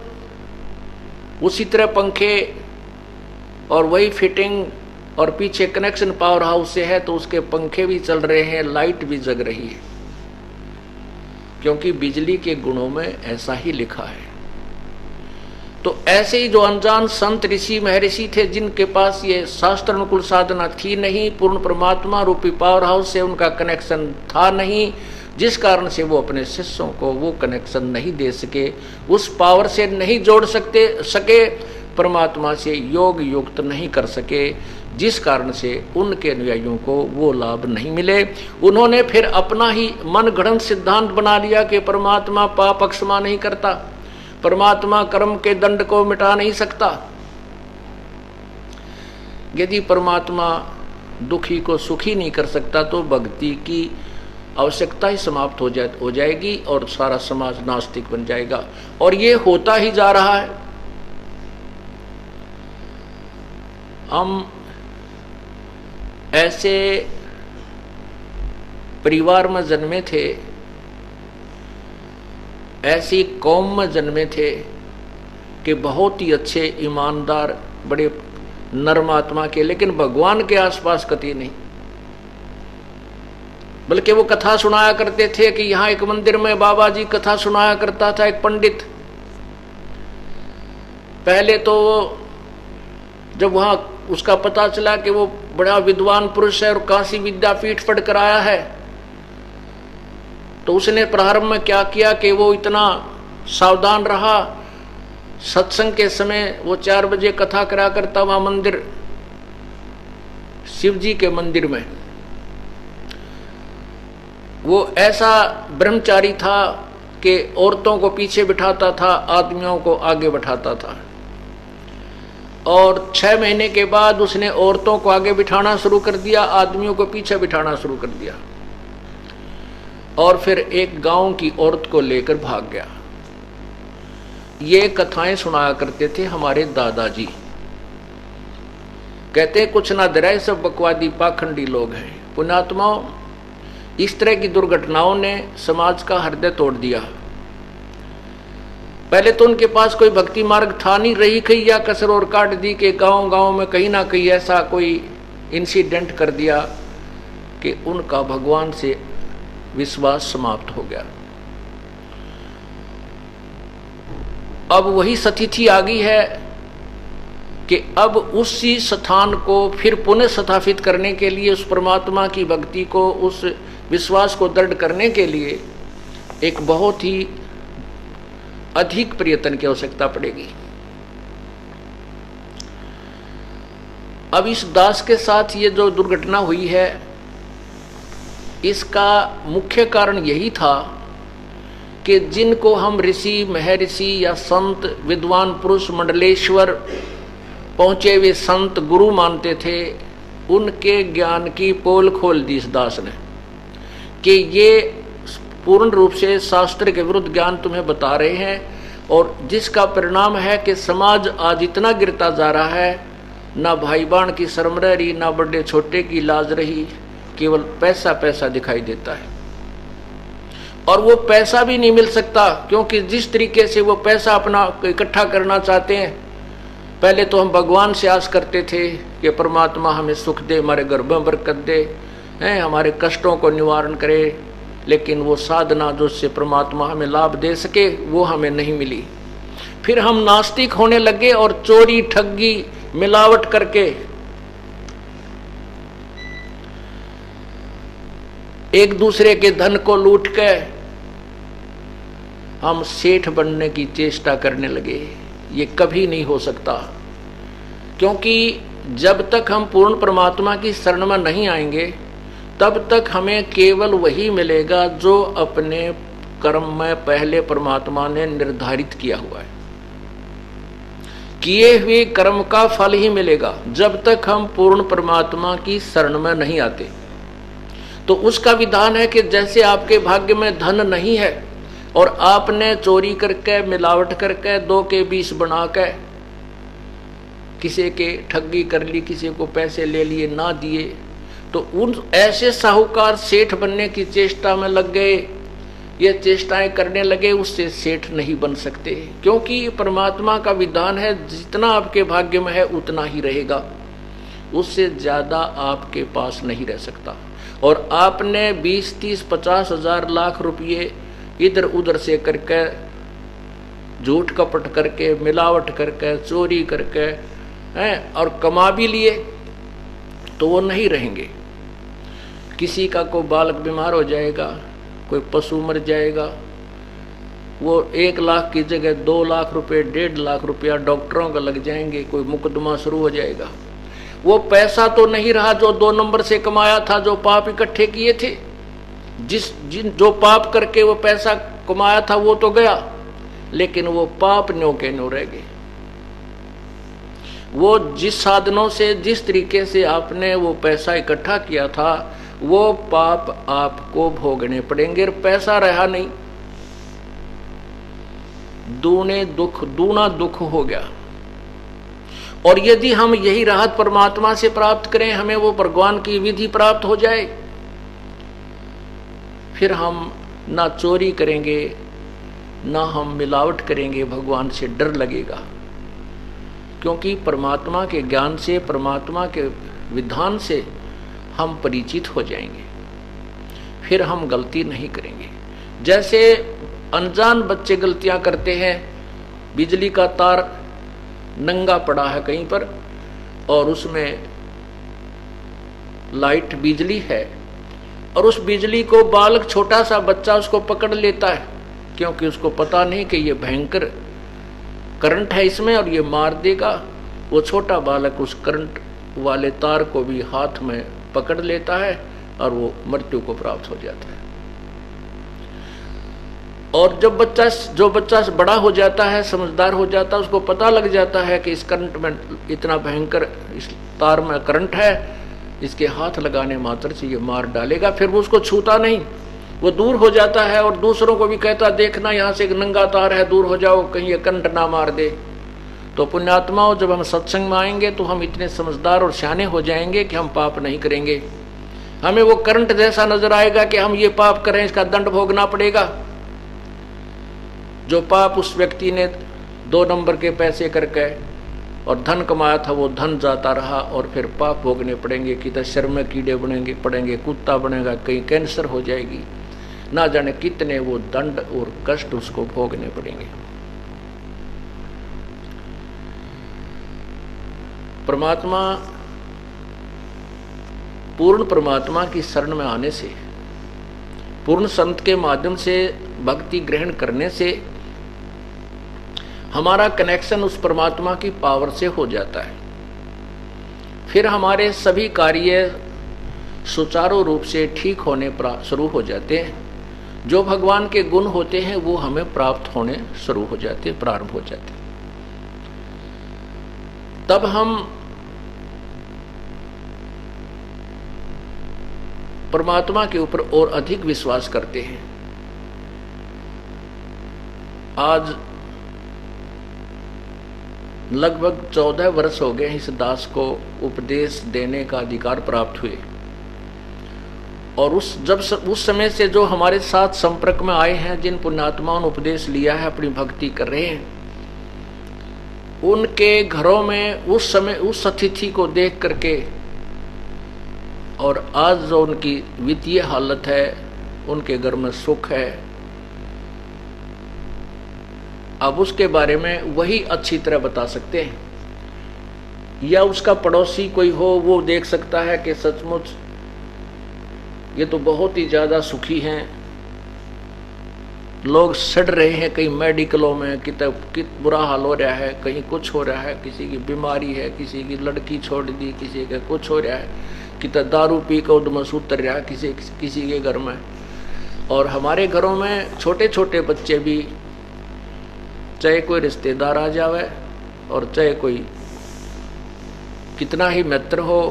उसी तरह पंखे और वही फिटिंग और पीछे कनेक्शन पावर हाउस से है, तो उसके पंखे भी चल रहे हैं, लाइट भी जग रही है, क्योंकि बिजली के गुणों में ऐसा ही लिखा है। तो ऐसे ही जो अनजान संत ऋषि महर्षि थे, जिनके पास ये शास्त्र अनुकूल साधना थी नहीं, पूर्ण परमात्मा रूपी पावर हाउस से उनका कनेक्शन था नहीं, जिस कारण से वो अपने शिष्यों को वो कनेक्शन नहीं दे सके, उस पावर से नहीं जोड़ सके, परमात्मा से योग युक्त नहीं कर सके, जिस कारण से उनके अनुयायियों को वो लाभ नहीं मिले। उन्होंने फिर अपना ही मन गढ़ंत सिद्धांत बना लिया कि परमात्मा पाप क्षमा नहीं करता, परमात्मा कर्म के दंड को मिटा नहीं सकता। यदि परमात्मा दुखी को सुखी नहीं कर सकता, तो भक्ति की आवश्यकता ही समाप्त हो जाएगी और सारा समाज नास्तिक बन जाएगा। और ये होता ही जा रहा है। हम ऐसे परिवार में जन्मे थे, ऐसी कौम में जन्मे थे कि बहुत ही अच्छे ईमानदार, बड़े नर्म आत्मा के, लेकिन भगवान के आसपास कति नहीं। बल्कि वो कथा सुनाया करते थे कि यहाँ एक मंदिर में बाबा जी कथा सुनाया करता था एक पंडित। पहले तो जब वहां उसका पता चला कि वो बड़ा विद्वान पुरुष है और काशी विद्यापीठ पढ़ कर आया है, तो उसने प्रारंभ में क्या किया कि वो इतना सावधान रहा। सत्संग के समय वो 4 बजे कथा करा करता वहां मंदिर, शिव जी के मंदिर में। वो ऐसा ब्रह्मचारी था कि औरतों को पीछे बिठाता था, आदमियों को आगे बैठाता था। और 6 महीने के बाद उसने औरतों को आगे बिठाना शुरू कर दिया, आदमियों को पीछे बिठाना शुरू कर दिया, और फिर एक गांव की औरत को लेकर भाग गया। ये कथाएं सुनाया करते थे हमारे दादाजी। कहते कुछ ना डराए, सब बकवादी पाखंडी लोग हैं। पुण्यात्माओं, इस तरह की दुर्घटनाओं ने समाज का हृदय तोड़ दिया। पहले तो उनके पास कोई भक्ति मार्ग था नहीं, रही कहीं या कसर और काट दी के गांव गांव में कहीं ना कहीं ऐसा कोई इंसिडेंट कर दिया कि उनका भगवान से विश्वास समाप्त हो गया। अब वही स्थिति आ गई है कि अब उसी स्थान को फिर पुनः स्थापित करने के लिए, उस परमात्मा की भक्ति को, उस विश्वास को दृढ़ करने के लिए एक बहुत ही अधिक प्रयत्न की आवश्यकता पड़ेगी। अब इस दास के साथ ये जो दुर्घटना हुई है, इसका मुख्य कारण यही था कि जिनको हम ऋषि, महर्षि या संत, विद्वान पुरुष, मंडलेश्वर, पहुंचे हुए संत, गुरु मानते थे, उनके ज्ञान की पोल खोल दी इस दास ने कि ये पूर्ण रूप से शास्त्र के विरुद्ध ज्ञान तुम्हें बता रहे हैं, और जिसका परिणाम है कि समाज आज इतना गिरता जा रहा है, ना भाई बहन की शर्म रही, ना बड़े छोटे की लाज रही, केवल पैसा पैसा दिखाई देता है। और वो पैसा भी नहीं मिल सकता, क्योंकि जिस तरीके से वो पैसा अपना इकट्ठा करना चाहते हैं, पहले तो हम भगवान से आस करते थे कि परमात्मा हमें सुख दे, हमारे घर में बरकत दे, हमारे कष्टों को निवारण करे, लेकिन वो साधना जो उससे परमात्मा हमें लाभ दे सके वो हमें नहीं मिली। फिर हम नास्तिक होने लगे और चोरी, ठगी, मिलावट करके एक दूसरे के धन को लूट के हम सेठ बनने की चेष्टा करने लगे। ये कभी नहीं हो सकता, क्योंकि जब तक हम पूर्ण परमात्मा की शरण में नहीं आएंगे तब तक हमें केवल वही मिलेगा जो अपने कर्म में पहले परमात्मा ने निर्धारित किया हुआ है। किए हुए कर्म का फल ही मिलेगा जब तक हम पूर्ण परमात्मा की शरण में नहीं आते। तो उसका विधान है कि जैसे आपके भाग्य में धन नहीं है और आपने चोरी करके, मिलावट करके, 2 के 20 बना के किसी के ठगी कर ली, किसी को पैसे ले लिए, ना दिए, तो उन ऐसे साहूकार सेठ बनने की चेष्टा में लग गए, ये चेष्टाएं करने लगे, उससे सेठ नहीं बन सकते, क्योंकि परमात्मा का विधान है जितना आपके भाग्य में है उतना ही रहेगा, उससे ज्यादा आपके पास नहीं रह सकता। और आपने 20, 30, 50 हजार लाख रुपये इधर उधर से करके, झूठ कपट करके, मिलावट करके, चोरी करके और कमा भी लिए, तो वो नहीं रहेंगे। किसी का कोई बालक बीमार हो जाएगा, कोई पशु मर जाएगा, वो 1 लाख की जगह 2 लाख रुपए, 1.5 लाख रुपया डॉक्टरों का लग जाएंगे, कोई मुकदमा शुरू हो जाएगा। वो पैसा तो नहीं रहा जो 2 नंबर से कमाया था, जो पाप इकट्ठे किए थे, जो पाप करके वो पैसा कमाया था वो तो गया, लेकिन वो पाप न्यों के न्यों रह गए। वो जिस साधनों से, जिस तरीके से आपने वो पैसा इकट्ठा किया था, वो पाप आपको भोगने पड़ेंगे। पैसा रहा नहीं, दूना दुख हो गया। और यदि हम यही राहत परमात्मा से प्राप्त करें, हमें वो भगवान की विधि प्राप्त हो जाए, फिर हम ना चोरी करेंगे, ना हम मिलावट करेंगे, भगवान से डर लगेगा, क्योंकि परमात्मा के ज्ञान से, परमात्मा के विधान से हम परिचित हो जाएंगे, फिर हम गलती नहीं करेंगे। जैसे अनजान बच्चे गलतियां करते हैं, बिजली का तार नंगा पड़ा है कहीं पर और उसमें लाइट बिजली है, और उस बिजली को बालक, छोटा सा बच्चा उसको पकड़ लेता है, क्योंकि उसको पता नहीं कि ये भयंकर करंट है इसमें और ये मार देगा। वो छोटा बालक उस करंट वाले तार को भी हाथ में पकड़ लेता है और वो मृत्यु को प्राप्त हो जाता है। और जो बच्चा बड़ा हो जाता है, समझदार हो जाता है, उसको पता लग जाता है कि इस करंट में इतना भयंकर, इस तार में करंट है, इसके हाथ लगाने मात्र से ये मार डालेगा, फिर वो उसको छूता नहीं, वो दूर हो जाता है और दूसरों को भी कहता, देखना यहाँ से एक नंगा तार है, दूर हो जाओ, कहीं ये करंट ना मार दे। तो पुण्यात्माओं, जब हम सत्संग में आएंगे तो हम इतने समझदार और सियाने हो जाएंगे कि हम पाप नहीं करेंगे। हमें वो करंट जैसा नजर आएगा कि हम ये पाप करें, इसका दंड भोगना पड़ेगा। जो पाप उस व्यक्ति ने 2 नंबर के पैसे करके और धन कमाया था, वो धन जाता रहा और फिर पाप भोगने पड़ेंगे, किधर शर में कीड़े पड़ेंगे, कुत्ता बनेगा, कहीं कैंसर हो जाएगी, ना जाने कितने वो दंड और कष्ट उसको भोगने पड़ेंगे। पूर्ण परमात्मा की शरण में आने से पूर्ण संत के माध्यम से भक्ति ग्रहण करने से हमारा कनेक्शन उस परमात्मा की पावर से हो जाता है। फिर हमारे सभी कार्य सुचारू रूप से ठीक होने शुरू हो जाते हैं। जो भगवान के गुण होते हैं वो हमें प्राप्त होने शुरू हो जाते, प्रारंभ हो जाते। तब हम परमात्मा के ऊपर और अधिक विश्वास करते हैं। आज लगभग 14 वर्ष हो गए इस दास को उपदेश देने का अधिकार प्राप्त हुए, और उस समय से जो हमारे साथ संपर्क में आए हैं, जिन पुण्यात्माओं ने उपदेश लिया है, अपनी भक्ति कर रहे हैं, उनके घरों में उस समय उस अतिथि को देख करके और आज जो उनकी वित्तीय हालत है, उनके घर में सुख है, अब उसके बारे में वही अच्छी तरह बता सकते हैं। या उसका पड़ोसी कोई हो, वो देख सकता है कि सचमुच ये तो बहुत ही ज्यादा सुखी हैं, लोग सड़ रहे हैं कहीं मेडिकलों में, कि बुरा हाल हो रहा है, कहीं कुछ हो रहा है, किसी की बीमारी है, किसी की लड़की छोड़ दी, किसी का कुछ हो रहा है, कितना दारू पी कर उधमस उतर रहा है किसी के घर में। और हमारे घरों में छोटे छोटे बच्चे भी, चाहे कोई रिश्तेदार आ जावे और चाहे कोई कितना ही मित्र हो,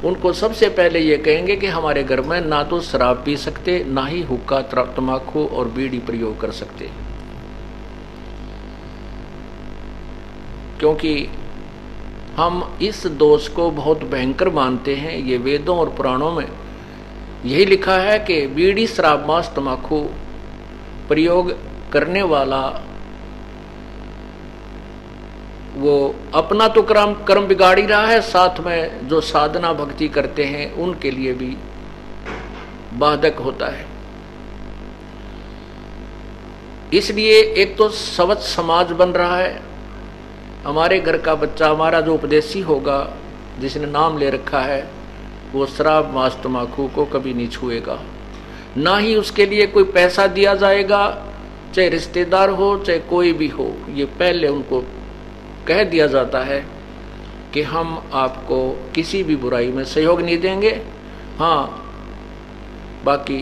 उनको सबसे पहले ये कहेंगे कि हमारे घर में ना तो शराब पी सकते, ना ही हुक्का, तंबाकू और बीड़ी प्रयोग कर सकते, क्योंकि हम इस दोष को बहुत भयंकर मानते हैं। ये वेदों और पुराणों में यही लिखा है कि बीड़ी, शराब, मांस, तंबाकू प्रयोग करने वाला वो अपना तो कर्म बिगाड़ ही रहा है, साथ में जो साधना भक्ति करते हैं उनके लिए भी बाधक होता है। इसलिए एक तो स्वच्छ समाज बन रहा है। हमारे घर का बच्चा, हमारा जो उपदेशी होगा, जिसने नाम ले रखा है, वो शराब, मांस, तंबाकू को कभी नहीं छुएगा, ना ही उसके लिए कोई पैसा दिया जाएगा, चाहे रिश्तेदार हो चाहे कोई भी हो। ये पहले उनको कह दिया जाता है कि हम आपको किसी भी बुराई में सहयोग नहीं देंगे, हाँ बाकी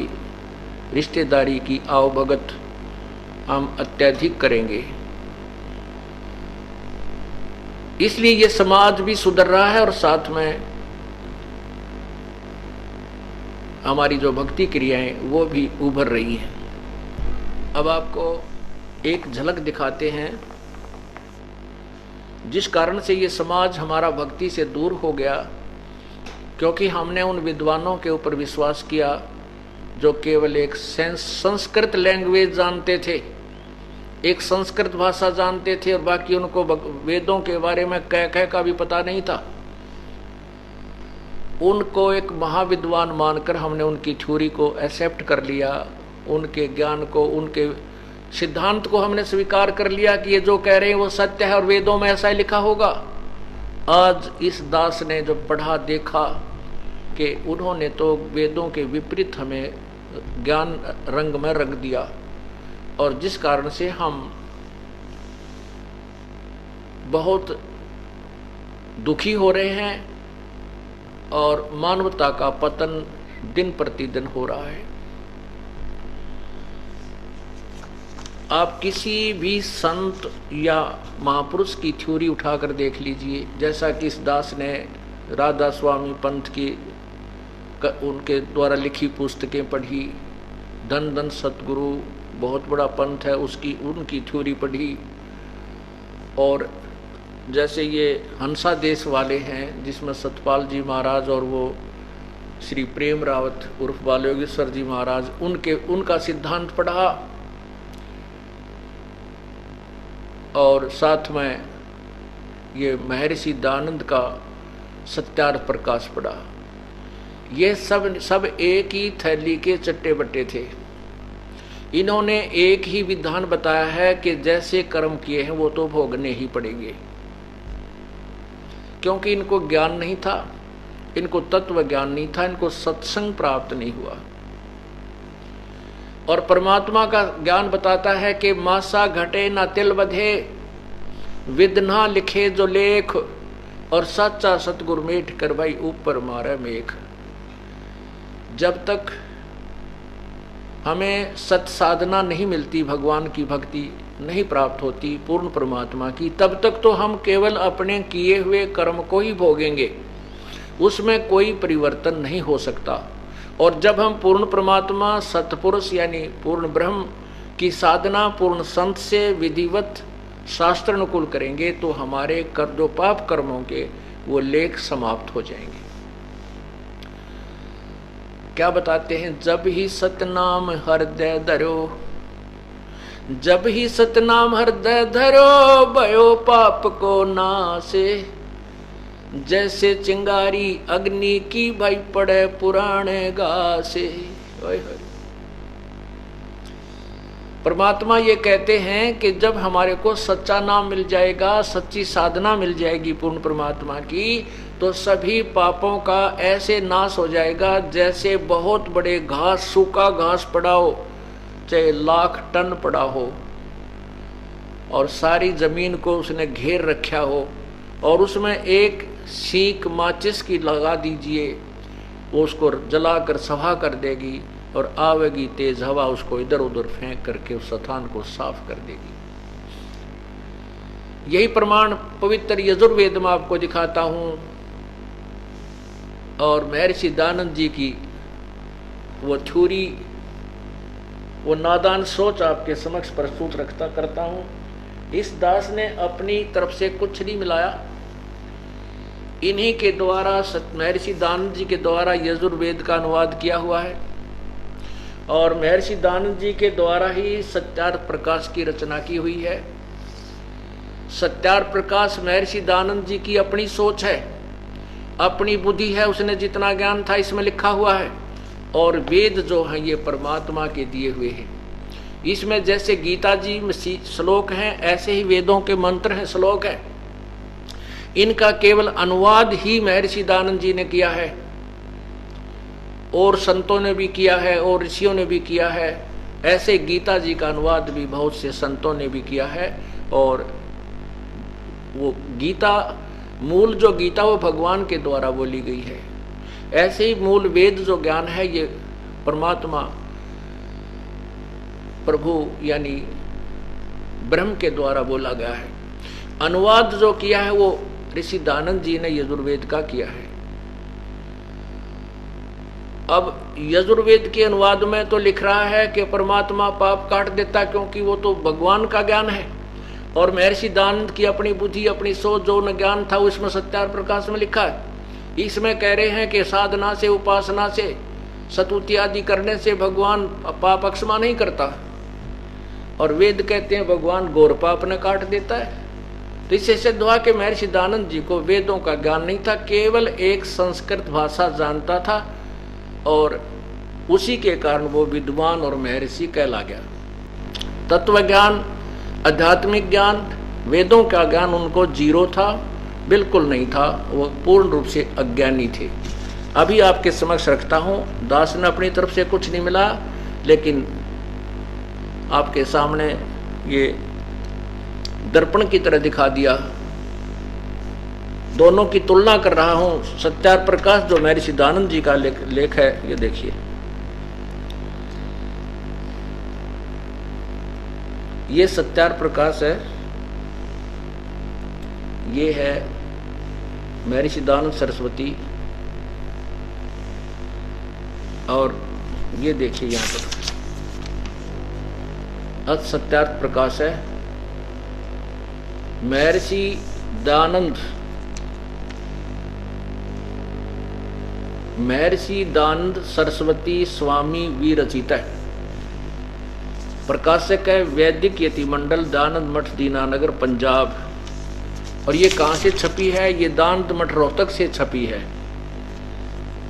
रिश्तेदारी की आवभगत हम अत्यधिक करेंगे। इसलिए ये समाज भी सुधर रहा है और साथ में हमारी जो भक्ति क्रियाएं वो भी उभर रही हैं। अब आपको एक झलक दिखाते हैं जिस कारण से ये समाज हमारा भक्ति से दूर हो गया, क्योंकि हमने उन विद्वानों के ऊपर विश्वास किया जो केवल एक संस्कृत लैंग्वेज जानते थे, एक संस्कृत भाषा जानते थे, और बाकी उनको वेदों के बारे में कह का भी पता नहीं था। उनको एक महाविद्वान मानकर हमने उनकी थ्योरी को एक्सेप्ट कर लिया, उनके ज्ञान को, उनके सिद्धांत को हमने स्वीकार कर लिया कि ये जो कह रहे हैं वो सत्य है और वेदों में ऐसा ही लिखा होगा। आज इस दास ने जब पढ़ा, देखा कि उन्होंने तो वेदों के विपरीत हमें ज्ञान रंग में रंग दिया, और जिस कारण से हम बहुत दुखी हो रहे हैं और मानवता का पतन दिन प्रतिदिन हो रहा है। आप किसी भी संत या महापुरुष की थ्योरी उठाकर देख लीजिए, जैसा कि इस दास ने राधा स्वामी पंथ की उनके द्वारा लिखी पुस्तकें पढ़ी, धन धन सतगुरु बहुत बड़ा पंथ है, उनकी थ्योरी पढ़ी, और जैसे ये हंसा देश वाले हैं जिसमें सतपाल जी महाराज और वो श्री प्रेम रावत उर्फ बालयोगेश्वर जी महाराज, उनका सिद्धांत पढ़ा, और साथ में ये महर्षि दयानंद का सत्यार्थ प्रकाश पढ़ा। ये सब एक ही थैली के चट्टे बट्टे थे। इन्होंने एक ही विधान बताया है कि जैसे कर्म किए हैं वो तो भोगने ही पड़ेंगे, क्योंकि इनको ज्ञान नहीं था, इनको तत्व ज्ञान नहीं था, इनको सत्संग प्राप्त नहीं हुआ। और परमात्मा का ज्ञान बताता है कि मासा घटे ना तिल बधे, विदना लिखे जो लेख, और सच्चा सतगुरु मेट कर भाई ऊपर मारे मेघ। जब तक हमें सत साधना नहीं मिलती, भगवान की भक्ति नहीं प्राप्त होती पूर्ण परमात्मा की, तब तक तो हम केवल अपने किए हुए कर्म को ही भोगेंगे, उसमें कोई परिवर्तन नहीं हो सकता। और जब हम पूर्ण परमात्मा सतपुरुष यानी पूर्ण ब्रह्म की साधना पूर्ण संत से विधिवत शास्त्र अनुकूल करेंगे तो हमारे जो पाप कर्मों के वो लेख समाप्त हो जाएंगे। क्या बताते हैं, जब ही सतनाम हृदय धरो, जब ही सतनाम हृदय धरो, भयो पाप को नासे, जैसे चिंगारी अग्नि की भाई पड़े पुराने घासे। परमात्मा ये कहते हैं कि जब हमारे को सच्चा नाम मिल जाएगा, सच्ची साधना मिल जाएगी पूर्ण परमात्मा की, तो सभी पापों का ऐसे नाश हो जाएगा जैसे बहुत बड़े घास, सूखा घास पड़ा हो, चाहे लाख टन पड़ा हो, और सारी जमीन को उसने घेर रखा हो, और उसमें एक सीख माचिस की लगा दीजिए, वो उसको जलाकर सफा कर देगी, और आवेगी तेज हवा उसको इधर उधर फेंक करके उस स्थान को साफ कर देगी। यही प्रमाण पवित्र यजुर्वेद में आपको दिखाता हूं, और महर्षि दयानंद जी की वो थ्योरी, वो नादान सोच आपके समक्ष प्रस्तुत करता हूं। इस दास ने अपनी तरफ से कुछ नहीं मिलाया, इन्हीं के द्वारा महर्षि दयानंद जी के द्वारा यजुर्वेद का अनुवाद किया हुआ है, और महर्षि दयानंद जी के द्वारा ही सत्यार्थ प्रकाश की रचना की हुई है। सत्यार्थ प्रकाश महर्षि दयानंद जी की अपनी सोच है, अपनी बुद्धि है, उसने जितना ज्ञान था इसमें लिखा हुआ है, और वेद जो हैं ये परमात्मा के दिए हुए हैं। इसमें जैसे गीता जी में श्लोक हैं, ऐसे ही वेदों के मंत्र हैं, श्लोक हैं। इनका केवल अनुवाद ही महर्षि दयानंद जी ने किया है, और संतों ने भी किया है, और ऋषियों ने भी किया है। ऐसे गीता जी का अनुवाद भी बहुत से संतों ने भी किया है, और वो गीता, मूल जो गीता वो भगवान के द्वारा बोली गई है। ऐसे ही मूल वेद जो ज्ञान है ये परमात्मा प्रभु यानी ब्रह्म के द्वारा बोला गया है। अनुवाद जो किया है वो ऋषि दयानंद जी ने यजुर्वेद का किया है। अब यजुर्वेद के अनुवाद में तो लिख रहा है कि परमात्मा पाप काट देता, क्योंकि वो तो भगवान का ज्ञान है, और महर्षि दयानंद की अपनी बुद्धि, अपनी सोच, जो न ज्ञान था वो इसमें सत्यार्थ प्रकाश में लिखा है। इसमें कह रहे हैं कि साधना से, उपासना से, स्तुति आदि करने से भगवान पाप क्षमा नहीं करता, और वेद कहते हैं भगवान घोर पाप ने काट देता है। तो इससे सिद्ध हुआ कि महर्षि दयानंद जी को वेदों का ज्ञान नहीं था, केवल एक संस्कृत भाषा जानता था, और उसी के कारण वो विद्वान और महर्षि कहला गया। तत्व ज्ञान, आध्यात्मिक ज्ञान, वेदों का ज्ञान उनको जीरो था, बिल्कुल नहीं था, वो पूर्ण रूप से अज्ञानी थे। अभी आपके समक्ष रखता हूँ, दास ने अपनी तरफ से कुछ नहीं मिला, लेकिन आपके सामने ये दर्पण की तरह दिखा दिया। दोनों की तुलना कर रहा हूँ। सत्यार्थ प्रकाश जो महर्षि दयानंद जी का लेख है, ये देखिए, ये सत्यार्थ प्रकाश है, ये है महर्षि दयानंद सरस्वती, और ये देखिए यहाँ पर सत्यार्थ प्रकाश है महर्षि दयानंद, महर्षि दयानंद सरस्वती स्वामी विरचित है। प्रकाशक है वैदिक यति मंडल, दयानंद मठ, दीनानगर, पंजाब। और ये कहाँ से छपी है? ये दयानंद मठ रोहतक से छपी है।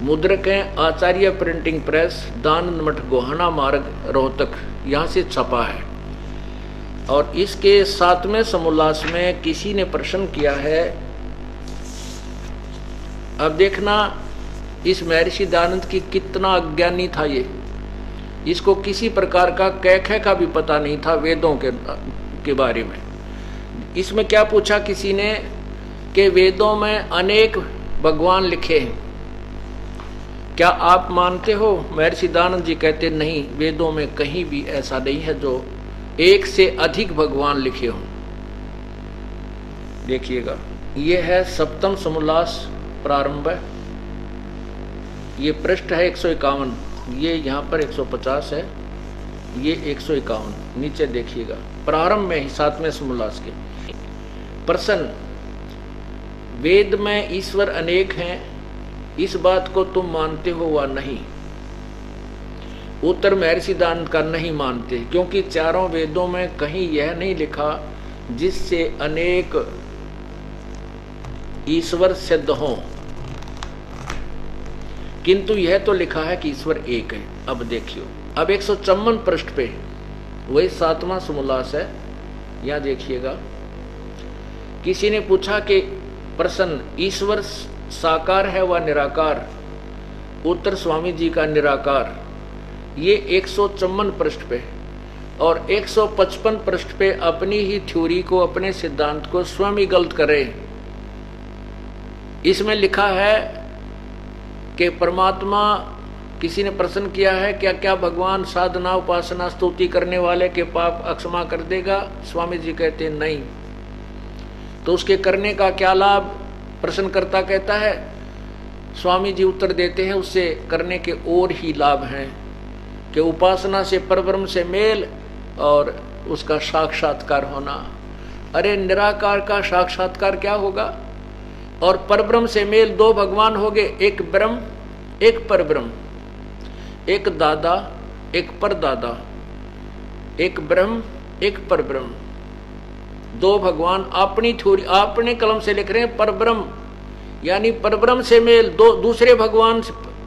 मुद्रक है आचार्य प्रिंटिंग प्रेस, दयानंद मठ, गोहाना मार्ग, रोहतक, यहाँ से छपा है। और इसके 7वें समोल्लास में किसी ने प्रश्न किया है, अब देखना इस महर्षि दयानंद की कितना अज्ञानी था ये। इसको किसी प्रकार का कैखे का भी पता नहीं था वेदों के बारे में। इसमें क्या पूछा किसी ने कि वेदों में अनेक भगवान लिखे हैं, क्या आप मानते हो? महर्षि दयानंद जी कहते नहीं, वेदों में कहीं भी ऐसा नहीं है जो एक से अधिक भगवान लिखे हों। देखिएगा, ये है सप्तम समोल्लास प्रारंभ, ये पृष्ठ है 151, ये यहाँ पर 150 है, ये 151। नीचे देखिएगा, प्रारंभ में ही 7वें समोल्लास के प्रश्न, वेद में ईश्वर अनेक हैं, इस बात को तुम मानते हो वा नहीं? उत्तर महर्षि दयानंद का नहीं मानते, क्योंकि चारों वेदों में कहीं यह नहीं लिखा जिससे अनेक ईश्वर सिद्ध हों, किंतु यह तो लिखा है कि ईश्वर एक है। अब देखियो, अब 154 पृष्ठ पे वही 7वां समोल्लास है, यहां देखिएगा। किसी ने पूछा कि प्रश्न, ईश्वर साकार है व निराकार? उत्तर स्वामी जी का निराकार। ये 154 पृष्ठ पे और 155 पृष्ठ पे अपनी ही थ्योरी को, अपने सिद्धांत को स्वयं ही गलत करे। इसमें लिखा है कि परमात्मा, किसी ने प्रश्न किया है क्या क्या भगवान साधना उपासना स्तुति करने वाले के पाप अक्षमा कर देगा? स्वामी जी कहते नहीं। तो उसके करने का क्या लाभ? प्रश्नकर्ता कहता है। स्वामी जी उत्तर देते हैं, उससे करने के और ही लाभ हैं कि उपासना से परब्रह्म से मेल और उसका साक्षात्कार होना। अरे निराकार का साक्षात्कार क्या होगा? और परब्रह्म से मेल, दो भगवान हो गए, एक ब्रह्म एक परब्रह्म, एक दादा एक परदादा, एक ब्रह्म एक परब्रह्म, दो भगवान। अपनी थ्योरी, अपने कलम से लिख रहे हैं परब्रह्म, यानी परब्रह्म से मेल, दो दूसरे भगवान,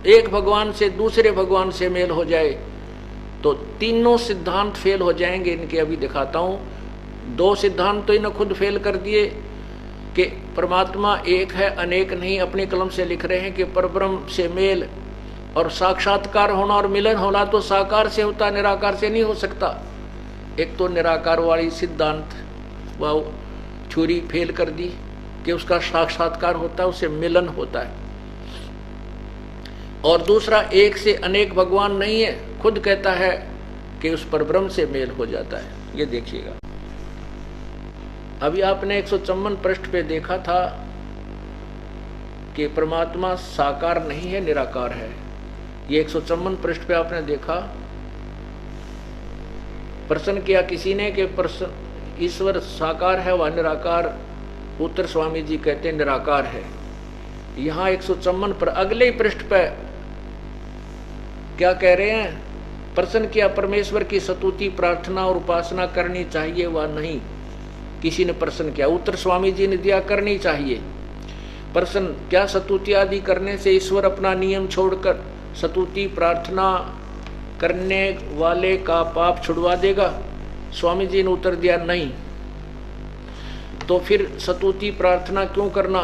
एक भगवान से दूसरे भगवान से मेल हो जाए तो तीनों सिद्धांत फेल हो जाएंगे इनके। अभी दिखाता हूं, दो सिद्धांत तो इन्हें खुद फेल कर दिए कि परमात्मा एक है अनेक नहीं। अपने कलम से लिख रहे हैं कि परब्रह्म से मेल और साक्षात्कार होना और मिलन होना तो साकार से होता, निराकार से नहीं हो सकता। एक तो निराकार वाली सिद्धांत वह थ्योरी फेल कर दी कि उसका साक्षात्कार होता है, उससे मिलन होता है। और दूसरा, एक से अनेक भगवान नहीं है, खुद कहता है कि उस परब्रह्म से मेल हो जाता है। ये देखिएगा, अभी आपने 154 पृष्ठ पे देखा था कि परमात्मा साकार नहीं है, निराकार है। ये 154 पृष्ठ पे आपने देखा। प्रश्न किया किसी ने कि प्रश्न, ईश्वर साकार है व निराकार? उत्तर स्वामी जी कहते निराकार है। यहाँ 154 पर अगले ही पृष्ठ पे क्या कह रहे हैं? प्रश्न किया, परमेश्वर की स्तुति प्रार्थना और उपासना करनी चाहिए व नहीं? किसी ने प्रश्न किया, उत्तर स्वामी जी ने दिया करनी चाहिए। प्रश्न, क्या स्तुति आदि करने से ईश्वर अपना नियम छोड़कर स्तुति प्रार्थना करने वाले का पाप छुड़वा देगा? स्वामी जी ने उत्तर दिया नहीं। तो फिर स्तुति प्रार्थना क्यों करना?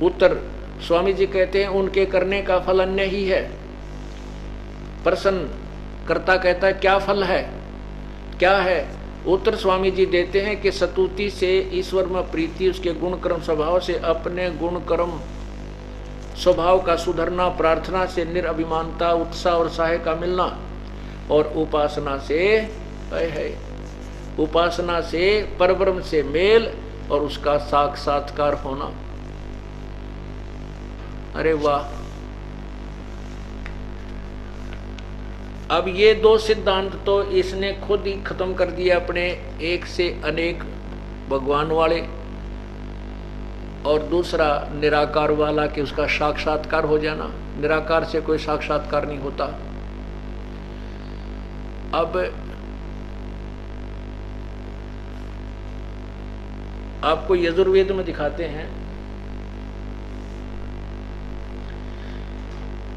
उत्तर स्वामी जी कहते हैं उनके करने का फल अन्य ही है। प्रश्न कर्ता कहता है क्या फल है, क्या है? उत्तर स्वामी जी देते हैं कि स्तुति से ईश्वर में प्रीति, उसके गुण कर्म स्वभाव से अपने गुण कर्म स्वभाव का सुधरना, प्रार्थना से निरअभिमानता, उत्साह और साहे का मिलना, और उपासना से परब्रह्म से मेल और उसका साक्षात्कार होना। अरे वाह! अब ये दो सिद्धांत तो इसने खुद ही खत्म कर दिया अपने, एक से अनेक भगवान वाले और दूसरा निराकार वाला कि उसका साक्षात्कार हो जाना। निराकार से कोई साक्षात्कार नहीं होता। अब आपको यजुर्वेद में दिखाते हैं।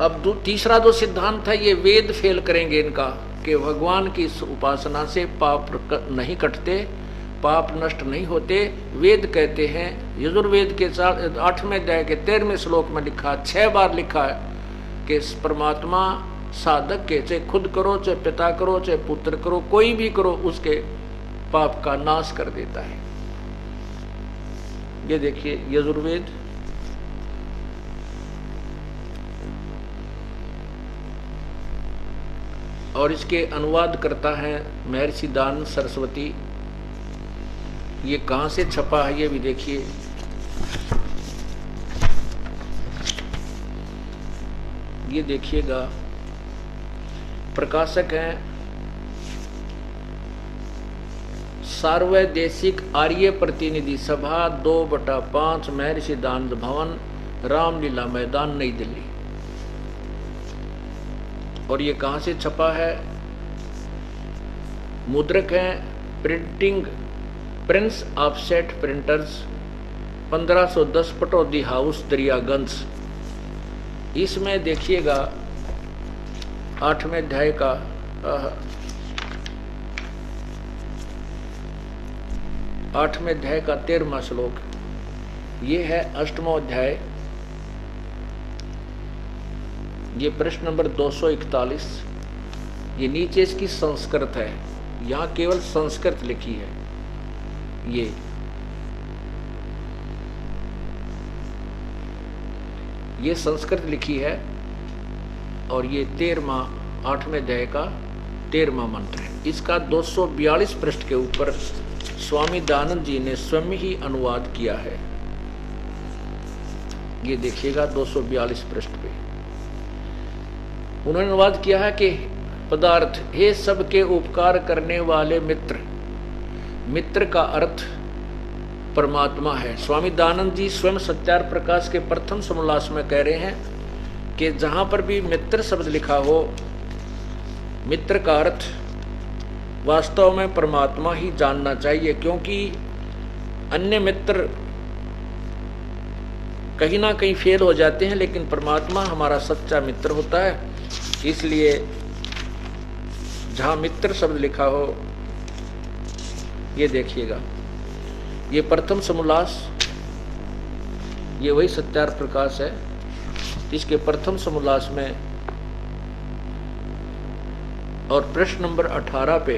अब तीसरा जो सिद्धांत है ये वेद फेल करेंगे इनका कि भगवान की उपासना से पाप नहीं कटते, पाप नष्ट नहीं होते। वेद कहते हैं, यजुर्वेद के 8वें अध्याय के 13वें श्लोक में लिखा, 6 बार लिखा है कि परमात्मा साधक के, चाहे खुद करो, चाहे पिता करो, चाहे पुत्र करो, कोई भी करो, उसके पाप का नाश कर देता है। ये देखिए यजुर्वेद और इसके अनुवाद करता है महर्षि दानंद सरस्वती। ये कहां से छपा है ये भी देखिए। ये देखिएगा, प्रकाशक हैं सार्वदेशिक आर्य प्रतिनिधि सभा 2/5 महर्षि दानंद भवन, रामलीला मैदान, नई दिल्ली। और ये कहां से छपा है? मुद्रक हैं printing Prince offset printers, 1510 Pataudi house, Daryaganj. इसमें देखिएगा 8वें अध्याय का 8वें अध्याय का 13वां श्लोक। ये है 8वां अध्याय। ये प्रश्न नंबर 241। ये नीचे इसकी संस्कृत है, यहां केवल संस्कृत लिखी है। ये संस्कृत लिखी है और ये 8वें अध्याय का 13वां मंत्र है। इसका 242 पृष्ठ के ऊपर स्वामी दयानंद जी ने स्वयं ही अनुवाद किया है। ये देखिएगा 242 पृष्ठ पे उन्होंने अनुवाद किया है कि पदार्थ, हे सबके उपकार करने वाले मित्र। मित्र का अर्थ परमात्मा है। स्वामी दयानंद जी स्वयं सत्यार प्रकाश के प्रथम समोल्लास में कह रहे हैं कि जहां पर भी मित्र शब्द लिखा हो, मित्र का अर्थ वास्तव में परमात्मा ही जानना चाहिए, क्योंकि अन्य मित्र कहीं ना कहीं फेल हो जाते हैं, लेकिन परमात्मा हमारा सच्चा मित्र होता है। इसलिए जहां मित्र शब्द लिखा हो, ये देखिएगा, ये प्रथम समोल्लास, ये वही सत्यार प्रकाश है। इसके प्रथम समोल्लास में और प्रश्न नंबर 18 पे,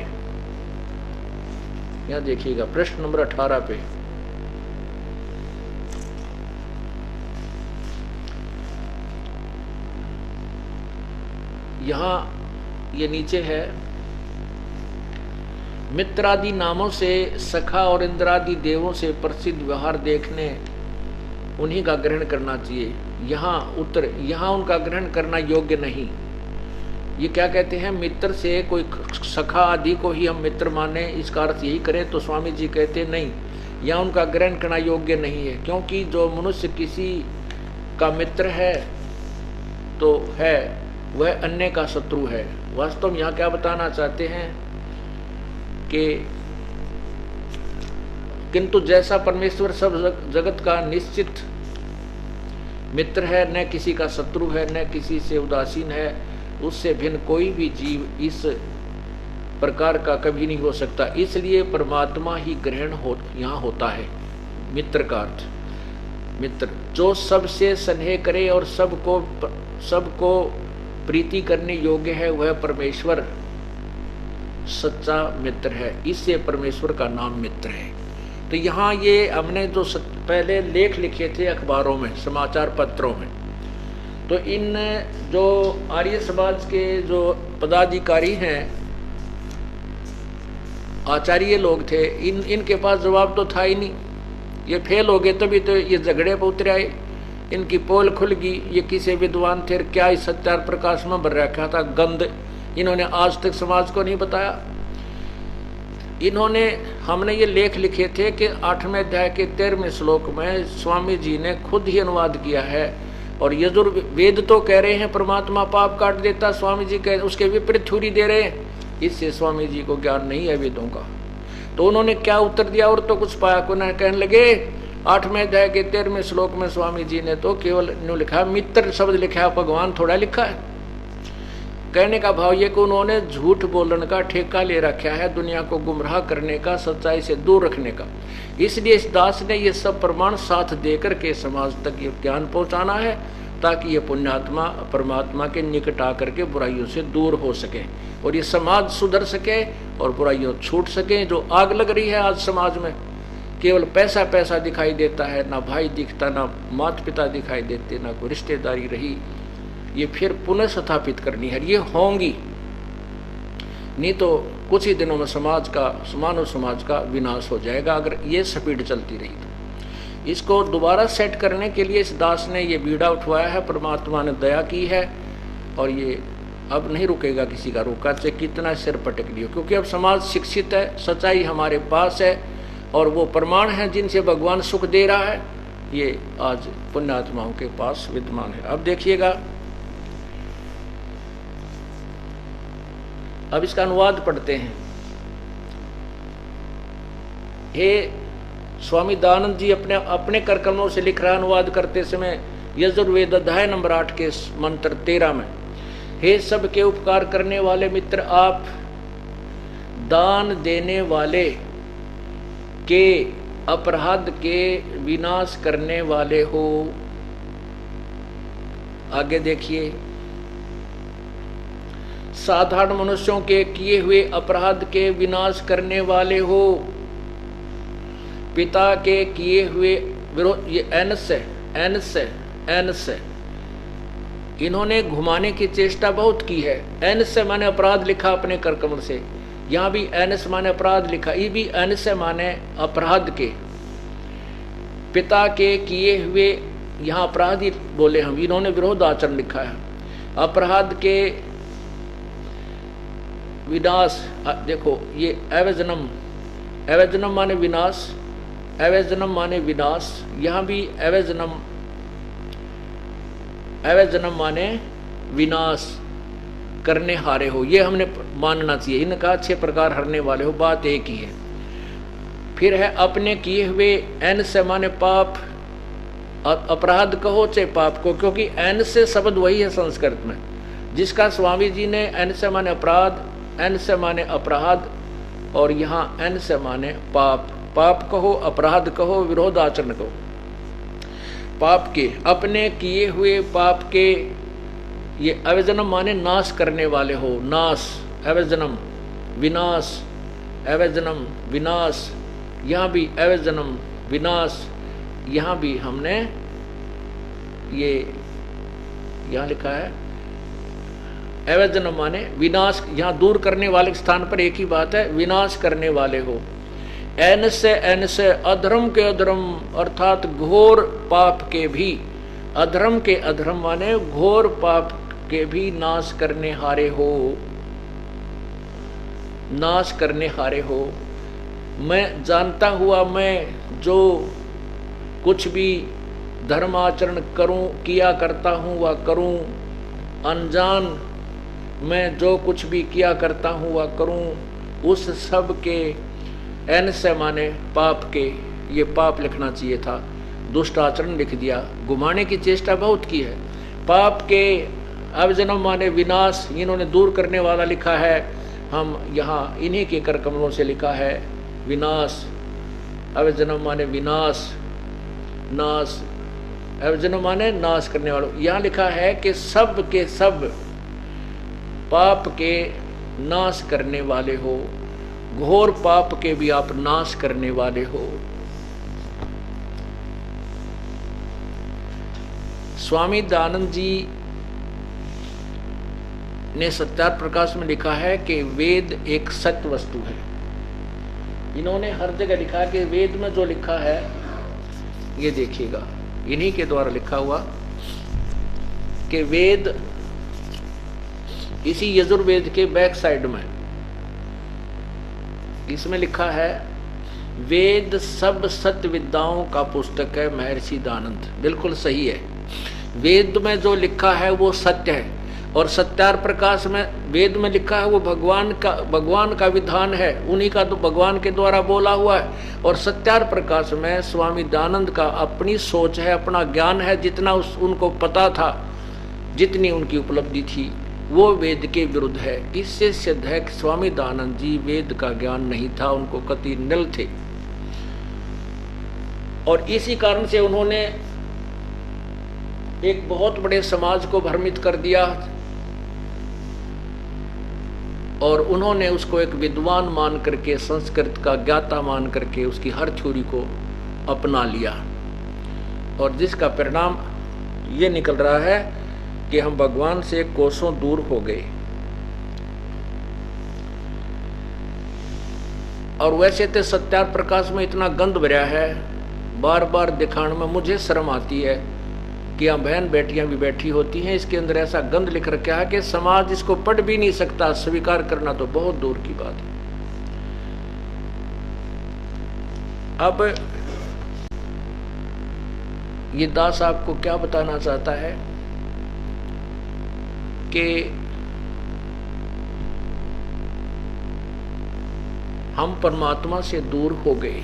यहां देखिएगा प्रश्न नंबर 18 पे यहां ये नीचे है, मित्रादि नामों से सखा और इंद्रादि देवों से प्रसिद्ध व्यवहार देखने उन्हीं का ग्रहण करना चाहिए। यहाँ उनका ग्रहण करना योग्य नहीं। ये क्या कहते हैं? मित्र से कोई सखा आदि को ही हम मित्र माने, इसका अर्थ यही करें तो स्वामी जी कहते नहीं, यहाँ उनका ग्रहण करना योग्य नहीं है, क्योंकि जो मनुष्य किसी का मित्र है तो है, वह अन्य का शत्रु है। वास्तव में यहाँ क्या बताना चाहते हैं कि किंतु जैसा परमेश्वर सब जगत का निश्चित मित्र है, न किसी का शत्रु है, न किसी से उदासीन है, उससे भिन्न कोई भी जीव इस प्रकार का कभी नहीं हो सकता। इसलिए परमात्मा ही ग्रहण यहाँ होता है। मित्र का अर्थ, मित्र जो सबसे स्नेह करे और सबको प्रीति करने योग्य है, वह परमेश्वर सच्चा मित्र है। इससे परमेश्वर का नाम मित्र है। तो यहाँ ये हमने जो पहले लेख लिखे थे अखबारों में, समाचार पत्रों में, तो इन जो आर्य समाज के जो पदाधिकारी हैं, आचार्य लोग थे, इनके पास जवाब तो था ही नहीं। ये फेल हो गए, तभी तो ये झगड़े पर उतर आए, इनकी पोल खुल गई। ये किसी विद्वान थे, क्या इस सत्यार प्रकाश में भर रखा था गंद, इन्होंने आज तक समाज को नहीं बताया। हमने ये लेख लिखे थे कि 8वें अध्याय के 13वें श्लोक में स्वामी जी ने खुद ही अनुवाद किया है। और यजुर्वेद तो कह रहे हैं परमात्मा पाप काट देता, स्वामी जी कह उसके विपरीत थ्योरी दे रहे हैं। इससे स्वामी जी को ज्ञान नहीं है वेदों का। तो उन्होंने क्या उत्तर दिया? और तो कुछ पाया को न, कहने लगे 8वें अध्याय के 13वें श्लोक में स्वामी जी ने तो केवल लिखा, मित्र शब्द लिखा है, भगवान थोड़ा लिखा है। कहने का भाव ये कि उन्होंने झूठ बोलने का ठेका ले रखा है, दुनिया को गुमराह करने का, सच्चाई से दूर रखने का। इसलिए इस दास ने ये सब प्रमाण साथ देकर के समाज तक ये ज्ञान पहुंचाना है ताकि ये पुण्यात्मा परमात्मा के निकट आकर के बुराइयों से दूर हो सके और ये समाज सुधर सके और बुराइयों छूट सके। जो आग लग रही है आज समाज में, केवल पैसा पैसा दिखाई देता है, ना भाई दिखता, ना माता पिता दिखाई देते, ना कोई रिश्तेदारी रही, ये फिर पुनः स्थापित करनी है। ये होंगी, नहीं तो कुछ ही दिनों में मानव समाज का विनाश हो जाएगा अगर ये स्पीड चलती रही तो। इसको दोबारा सेट करने के लिए इस दास ने ये बीड़ा उठवाया है, परमात्मा ने दया की है और ये अब नहीं रुकेगा किसी का रोका, चाहे कितना सिर पटक लियो, क्योंकि अब समाज शिक्षित है, सच्चाई हमारे पास है और वो प्रमाण है जिनसे भगवान सुख दे रहा है, ये आज पुण्यात्माओं के पास विद्यमान है। अब देखिएगा, अब इसका अनुवाद पढ़ते हैं। हे स्वामी दयानंद जी अपने कर कमलों से लिख रहा अनुवाद करते समय यजुर्वेद अध्याय नंबर 8 के मंत्र 13 में, हे सबके उपकार करने वाले मित्र, आप दान देने वाले के अपराध के विनाश करने वाले हो। आगे देखिए, साधारण मनुष्यों के किए हुए अपराध के विनाश करने वाले हो, पिता के किए हुए विरोध, ये एन से इन्होंने घुमाने की चेष्टा बहुत की है। एन से माने अपराध लिखा अपने कर कमल से, यहाँ भी एन से माने अपराध लिखा, ये भी एन से माने अपराध के, पिता के किए हुए, यहाँ अपराध ही बोले हम, इन्होंने विरोध आचरण लिखा है, अपराध के विनाश। देखो ये एवजनम माने विनाश, एवजनम माने विनाश, यहाँ भी एवजनम माने विनाश करने हारे हो, ये हमने मानना चाहिए। इनका अच्छे प्रकार हरने वाले हो, बात एक ही है। फिर है अपने किए हुए, एन से माने पाप, अपराध कहो चाहे पाप को, क्योंकि एन से शब्द वही है संस्कृत में, जिसका स्वामी जी ने एन से माने अपराध, एन से माने अपराध और यहाँ एन से माने पाप, पाप कहो, अपराध कहो, विरोध आचरण कहो। पाप के, अपने किए हुए पाप के, ये अवजनम माने नाश करने वाले हो, नाश, अवजनम विनाश, अवजनम विनाश, यहाँ भी अवजनम विनाश, यहाँ भी हमने ये यहाँ लिखा है अवजनम माने विनाश, यहाँ दूर करने वाले स्थान पर एक ही बात है, विनाश करने वाले हो। एन से अधर्म के अधर्म अर्थात घोर पाप के भी, अधर्म के अधर्म माने घोर पाप के भी नाश करने हारे हो, नाश करने हारे हो। मैं जानता हुआ मैं जो कुछ भी धर्म आचरण करूं, किया करता हूं वह करूं, अनजान मैं जो कुछ भी किया करता हूं वह करूं, उस सब के, एन से माने पाप के, ये पाप लिखना चाहिए था, दुष्ट आचरण लिख दिया, घुमाने की चेष्टा बहुत की है। पाप के अवजनम माने विनाश, इन्होंने दूर करने वाला लिखा है, हम यहाँ इन्हीं के कर कमलों से लिखा है विनाश, अवजनम माने विनाश, नाश, अवजनम माने नाश करने वालों। यहाँ लिखा है कि सब के सब पाप के नाश करने वाले हो, घोर पाप के भी आप नाश करने वाले हो। स्वामी दयानंद जी ने सत्यार्थ प्रकाश में लिखा है कि वेद एक सत्य वस्तु है। इन्होंने हर जगह लिखा है कि वेद में जो लिखा है, ये देखिएगा इन्हीं के द्वारा लिखा हुआ कि वेद, इसी यजुर्वेद के बैक साइड में इसमें लिखा है, वेद सब सत्य विद्याओं का पुस्तक है महर्षि दयानंद। बिल्कुल सही है, वेद में जो लिखा है वो सत्य है, और सत्यार्थ प्रकाश में वेद में लिखा है वो भगवान का विधान है, उन्हीं का तो भगवान के द्वारा बोला हुआ है। और सत्यार्थ प्रकाश में स्वामी दयानंद का अपनी सोच है, अपना ज्ञान है, जितना उनको पता था, जितनी उनकी उपलब्धि थी, वो वेद के विरुद्ध है। इससे सिद्ध है कि स्वामी दयानंद जी वेद का ज्ञान नहीं था, उनको कति निल थे, और इसी कारण से उन्होंने एक बहुत बड़े समाज को भ्रमित कर दिया और उन्होंने उसको एक विद्वान मान करके, संस्कृत का ज्ञाता मान करके उसकी हर थ्योरी को अपना लिया, और जिसका परिणाम ये निकल रहा है कि हम भगवान से कोसों दूर हो गए। और वैसे तो सत्यार प्रकाश में इतना गंध भरा है, बार बार दिखाने में मुझे शर्म आती है कि यहाँ बहन बेटियां भी बैठी होती हैं, इसके अंदर ऐसा गंध लिख रखा है कि समाज इसको पढ़ भी नहीं सकता, स्वीकार करना तो बहुत दूर की बात है। अब ये दास आपको क्या बताना चाहता है कि हम परमात्मा से दूर हो गए।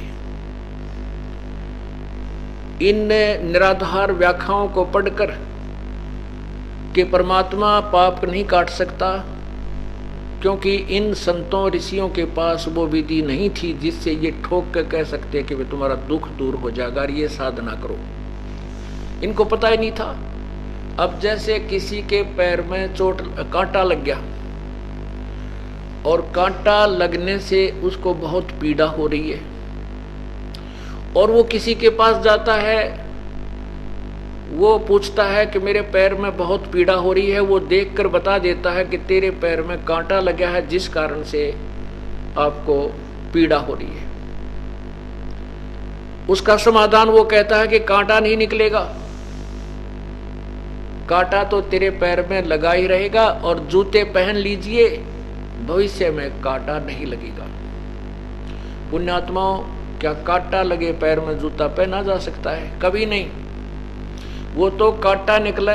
इन निराधार व्याख्याओं को पढ़कर कि परमात्मा पाप नहीं काट सकता, क्योंकि इन संतों ऋषियों के पास वो विधि नहीं थी जिससे ये ठोक कर कह सकते कि वे तुम्हारा दुख दूर हो जाएगा, ये साधना करो। इनको पता ही नहीं था। अब जैसे किसी के पैर में चोट, कांटा लग गया और कांटा लगने से उसको बहुत पीड़ा हो रही है, और वो किसी के पास जाता है, वो पूछता है कि मेरे पैर में बहुत पीड़ा हो रही है, वो देखकर बता देता है कि तेरे पैर में कांटा लगा है जिस कारण से आपको पीड़ा हो रही है। उसका समाधान वो कहता है कि कांटा नहीं निकलेगा, कांटा तो तेरे पैर में लगा ही रहेगा, और जूते पहन लीजिए, भविष्य में कांटा नहीं लगेगा। पुण्यात्माओं, क्या कांटा लगे पैर में जूता पहना जा सकता है? कभी नहीं। वो तो कांटा निकला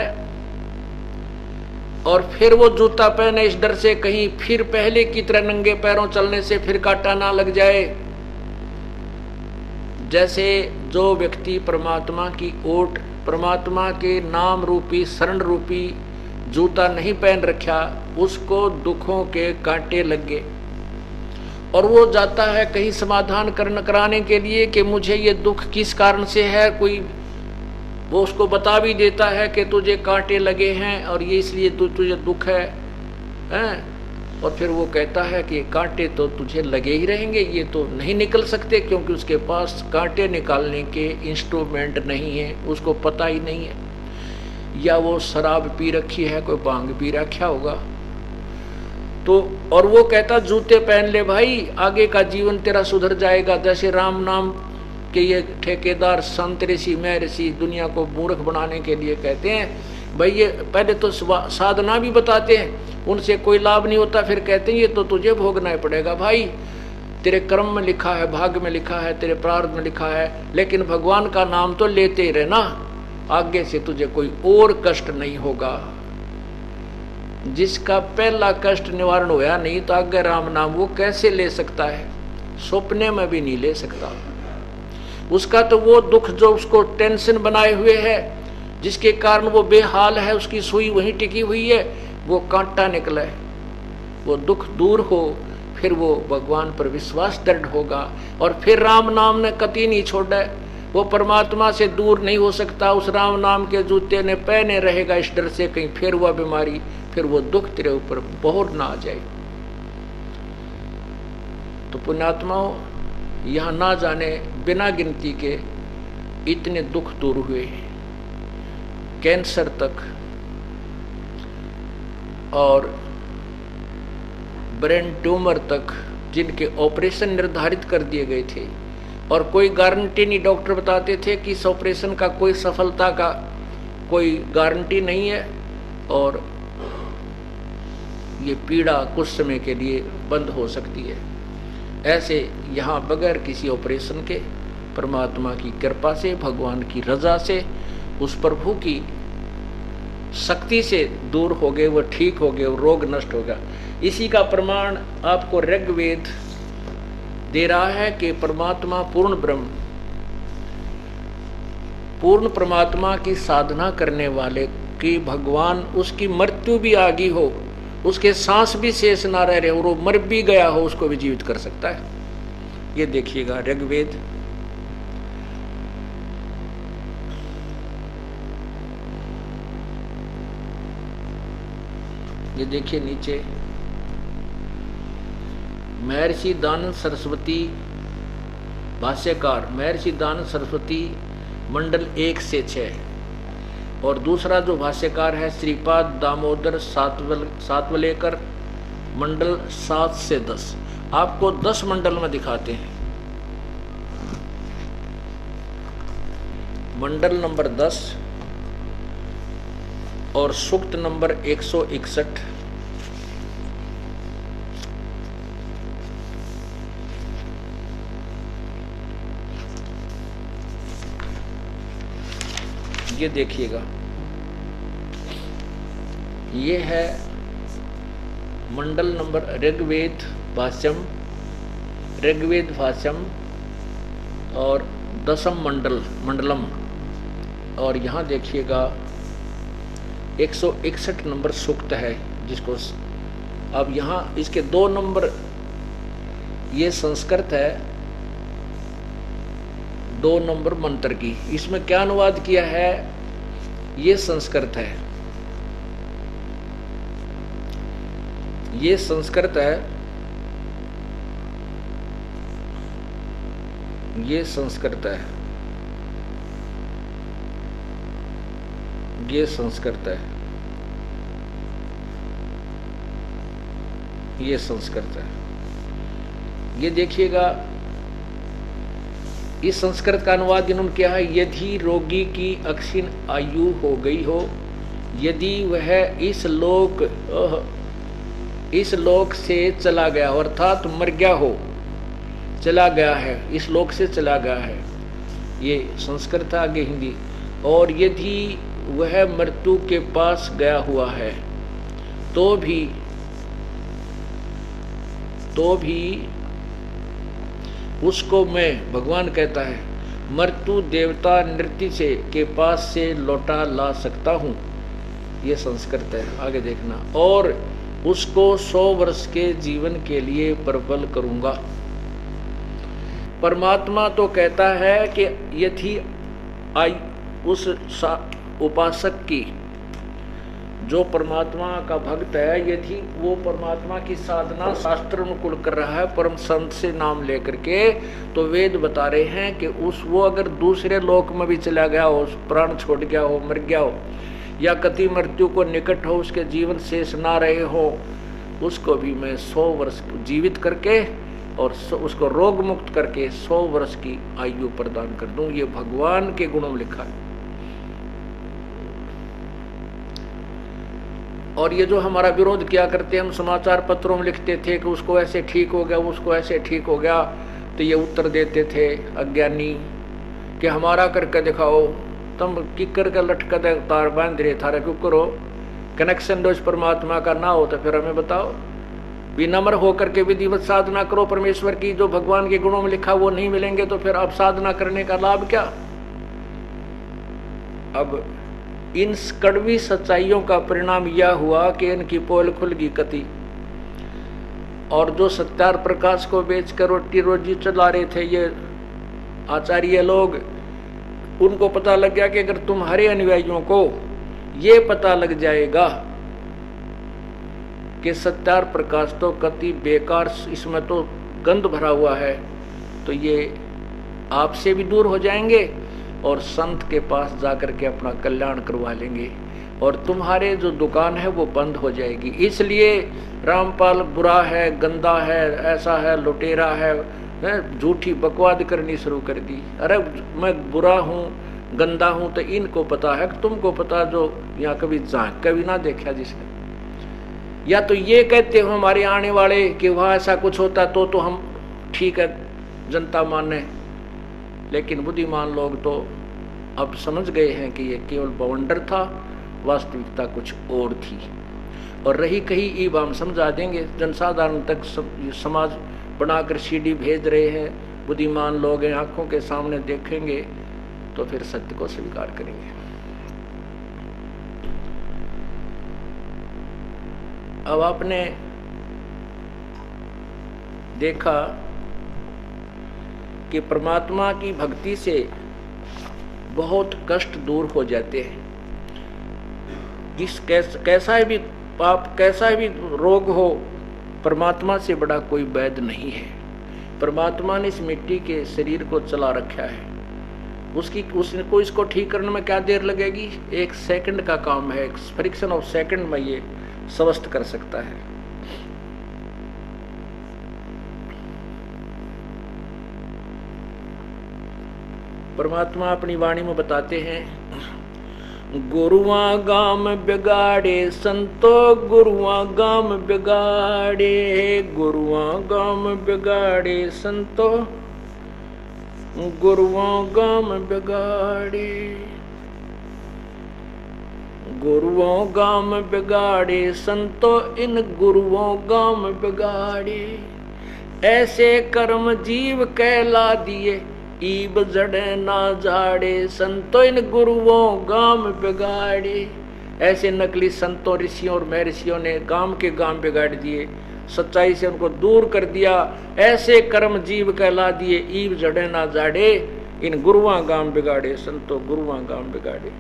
और फिर वो जूता पहने इस डर से कहीं फिर पहले की तरह नंगे पैरों चलने से फिर कांटा ना लग जाए। जैसे जो व्यक्ति परमात्मा की ओट, परमात्मा के नाम रूपी, शरण रूपी जूता नहीं पहन रखा, उसको दुखों के कांटे लग गए, और वो जाता है कहीं समाधान कराने के लिए कि मुझे ये दुख किस कारण से है। कोई वो उसको बता भी देता है कि तुझे कांटे लगे हैं और ये इसलिए तुझे दुख है, और फिर वो कहता है कि कांटे तो तुझे लगे ही रहेंगे, ये तो नहीं निकल सकते, क्योंकि उसके पास कांटे निकालने के इंस्ट्रूमेंट नहीं है, उसको पता ही नहीं है। या वो शराब पी रखी है, कोई भांग पी रखा होगा तो, और वो कहता जूते पहन ले भाई, आगे का जीवन तेरा सुधर जाएगा। जैसे राम नाम के ये ठेकेदार संत ऋषि मैं ऋषि दुनिया को मूर्ख बनाने के लिए कहते हैं भाई, ये पहले तो साधना भी बताते हैं, उनसे कोई लाभ नहीं होता, फिर कहते हैं ये तो तुझे भोगना ही पड़ेगा भाई, तेरे कर्म में लिखा है, भाग्य में लिखा है, तेरे प्रारब्ध में लिखा है, लेकिन भगवान का नाम तो लेते ही रहना, आगे से तुझे कोई और कष्ट नहीं होगा। जिसका पहला कष्ट निवारण होया नहीं तो आगे राम नाम वो कैसे ले सकता है? सपने में भी नहीं ले सकता। उसका तो वो दुख जो उसको टेंशन बनाए हुए है, जिसके कारण वो बेहाल है, उसकी सुई वहीं टिकी हुई है, वो कांटा निकला है, वो दुख दूर हो, फिर वो भगवान पर विश्वास दृढ़ होगा, और फिर राम नाम ने कति नहीं छोड़ा। वो परमात्मा से दूर नहीं हो सकता, उस राम नाम के जूते ने पहने रहेगा इस डर से कहीं फिर वह बीमारी, फिर वो दुख तेरे ऊपर बोहर ना आ जाए। तो पुण्यात्माओं, यहाँ ना जाने बिना गिनती के इतने दुख दूर हुए, कैंसर तक और ब्रेन ट्यूमर तक, जिनके ऑपरेशन निर्धारित कर दिए गए थे और कोई गारंटी नहीं, डॉक्टर बताते थे कि इस ऑपरेशन का कोई सफलता का कोई गारंटी नहीं है, और ये पीड़ा कुछ समय के लिए बंद हो सकती है। ऐसे यहाँ बगैर किसी ऑपरेशन के, परमात्मा की कृपा से, भगवान की रजा से, उस प्रभु की शक्ति से दूर हो गए, वो ठीक हो गए, वो रोग नष्ट होगा। इसी का प्रमाण आपको ऋग्वेद दे रहा है कि परमात्मा पूर्ण ब्रह्म, पूर्ण परमात्मा की साधना करने वाले की भगवान उसकी मृत्यु भी आ गई हो, उसके सांस भी शेष ना रह रहे और वो मर भी गया हो, उसको भी जीवित कर सकता है। ये देखिएगा ऋग्वेद ये देखिए नीचे महर्षि दानंद सरस्वती भाष्यकार, महर्षि दानंद सरस्वती मंडल 1 से 6, और दूसरा जो भाष्यकार है श्रीपाद दामोदर सातवलेकर मंडल 7 से 10। आपको 10 मंडल में दिखाते हैं। मंडल नंबर 10 और सूक्त नंबर 161। ये देखिएगा, ये है मंडल नंबर ऋग्वेद भाष्यम और 10म मंडलम, और यहाँ देखिएगा 161 नंबर सूक्त है, जिसको अब यहाँ इसके 2 नंबर ये संस्कृत है, 2 नंबर मंत्र की। इसमें क्या अनुवाद किया है, ये संस्कृत है, ये संस्कृत है, ये संस्कृत है, ये संस्कृत है, ये संस्कृत है। ये देखिएगा, इस संस्कृत का अनुवाद इन्होंने किया है, यदि रोगी की अक्षीण आयु हो गई हो, यदि वह इस लोक से चला गया, अर्थात मर गया हो, चला गया है, इस लोक से चला गया है, ये संस्कृत है। आगे हिंदी, और यदि वह मृत्यु के पास गया हुआ है तो भी उसको मैं, भगवान कहता है, मृत्यु देवता नृत्य से के पास से लौटा ला सकता हूँ, ये संस्कृत है। आगे देखना, और उसको 100 वर्ष के जीवन के लिए प्रबल करूंगा। परमात्मा तो कहता है कि यदि उस उपासक की, जो परमात्मा का भक्त है, यदि वो परमात्मा की साधना शास्त्र अनुकूल कर रहा है, परम संत से नाम लेकर के, तो वेद बता रहे हैं कि वो अगर दूसरे लोक में भी चला गया हो, प्राण छोड़ गया हो, मर गया हो, या कति मृत्यु को निकट हो, उसके जीवन शेष ना रहे हो, उसको भी मैं 100 वर्ष जीवित करके और उसको रोग मुक्त करके 100 वर्ष की आयु प्रदान कर दूं। ये भगवान के गुणों में लिखा है। और ये जो हमारा विरोध किया करते, हम समाचार पत्रों में लिखते थे कि उसको ऐसे ठीक हो गया, उसको ऐसे ठीक हो गया, तो ये उत्तर देते थे अज्ञानी कि हमारा करके दिखाओ, तुम किकर का लटका दे तार बांध रहे, थारा क्यों करो, कनेक्शन दो इस परमात्मा का ना हो तो फिर हमें बताओ। विनम्र होकर के विधिवत साधना करो परमेश्वर की, जो भगवान के गुणों में लिखा वो नहीं मिलेंगे तो फिर अब साधना करने का लाभ क्या। अब इन कड़वी सच्चाइयों का परिणाम यह हुआ कि इनकी पोल खुल गई कति, और जो सत्यार प्रकाश को बेचकर रोटी रोजी चला रहे थे ये आचार्य लोग, उनको पता लग गया कि अगर तुम्हारे अनुयायियों को ये पता लग जाएगा कि सत्यार प्रकाश तो कति बेकार, इसमें तो गंध भरा हुआ है, तो ये आपसे भी दूर हो जाएंगे और संत के पास जाकर के अपना कल्याण करवा लेंगे, और तुम्हारे जो दुकान है वो बंद हो जाएगी। इसलिए रामपाल बुरा है, गंदा है, ऐसा है, लुटेरा है, झूठी बकवाद करनी शुरू कर दी। अरे मैं बुरा हूँ, गंदा हूँ, तो इनको पता है, तुमको पता जो यहाँ कभी झांक कभी ना देखा जिसने। या तो ये कहते हो हमारे आने वाले कि वहाँ ऐसा कुछ होता तो हम ठीक है जनता माने, लेकिन बुद्धिमान लोग तो अब समझ गए हैं कि ये केवल बवंडर था, वास्तविकता कुछ और थी। और रही कही ईब हम समझा देंगे, जनसाधारण तक समाज बनाकर सीडी भेज रहे हैं, बुद्धिमान लोग हैं, आंखों के सामने देखेंगे तो फिर सत्य को स्वीकार करेंगे। अब आपने देखा कि परमात्मा की भक्ति से बहुत कष्ट दूर हो जाते हैं। कैसा भी आप कैसा भी रोग हो, परमात्मा से बड़ा कोई वैद्य नहीं है। परमात्मा ने इस मिट्टी के शरीर को चला रखा है, उसको इसको ठीक करने में क्या देर लगेगी? 1 सेकंड का काम है, एक फ्रिक्शन ऑफ सेकंड में ये स्वस्थ कर सकता है। परमात्मा अपनी वाणी में बताते हैं, गुरुआ गाम बिगाड़े संतो गुरुआ गाम बिगाड़े, गुरुआ गाम बिगाड़े संतो गुरुआ गाम बिगाड़े, गुरुओं गाम बिगाड़े संतो इन गुरुओं गाम बिगाड़े, ऐसे कर्म जीव कहला दिए ईब जड़े ना झाड़े, संतो इन गुरुओं गाम बिगाड़े। ऐसे नकली संतों ऋषियों और महर्षियों ने गाम के गाम बिगाड़ दिए, सच्चाई से उनको दूर कर दिया। ऐसे कर्म जीव कहला दिए ईब जड़े ना झाड़े, इन गुरुआ गाम बिगाड़े, संतो गुरुआ गाम बिगाड़े।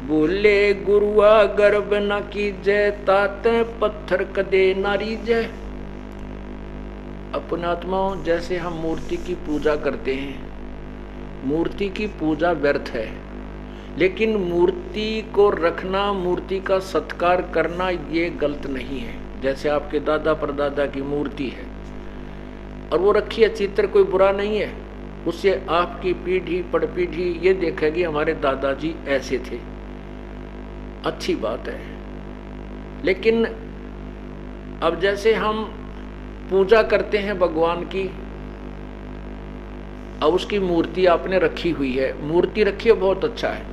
बोले गुरुआ गर्भ न कीजय, ताते पत्थर कदे नारी जय। अपने आत्माओं, जैसे हम मूर्ति की पूजा करते हैं, मूर्ति की पूजा व्यर्थ है, लेकिन मूर्ति को रखना, मूर्ति का सत्कार करना ये गलत नहीं है। जैसे आपके दादा परदादा की मूर्ति है और वो रखी है, चित्र कोई बुरा नहीं है, उससे आपकी पीढ़ी पड़पीढ़ी ये देखेगी हमारे दादाजी ऐसे थे, अच्छी बात है। लेकिन अब जैसे हम पूजा करते हैं भगवान की, अब उसकी मूर्ति आपने रखी हुई है, मूर्ति रखी है, बहुत अच्छा है,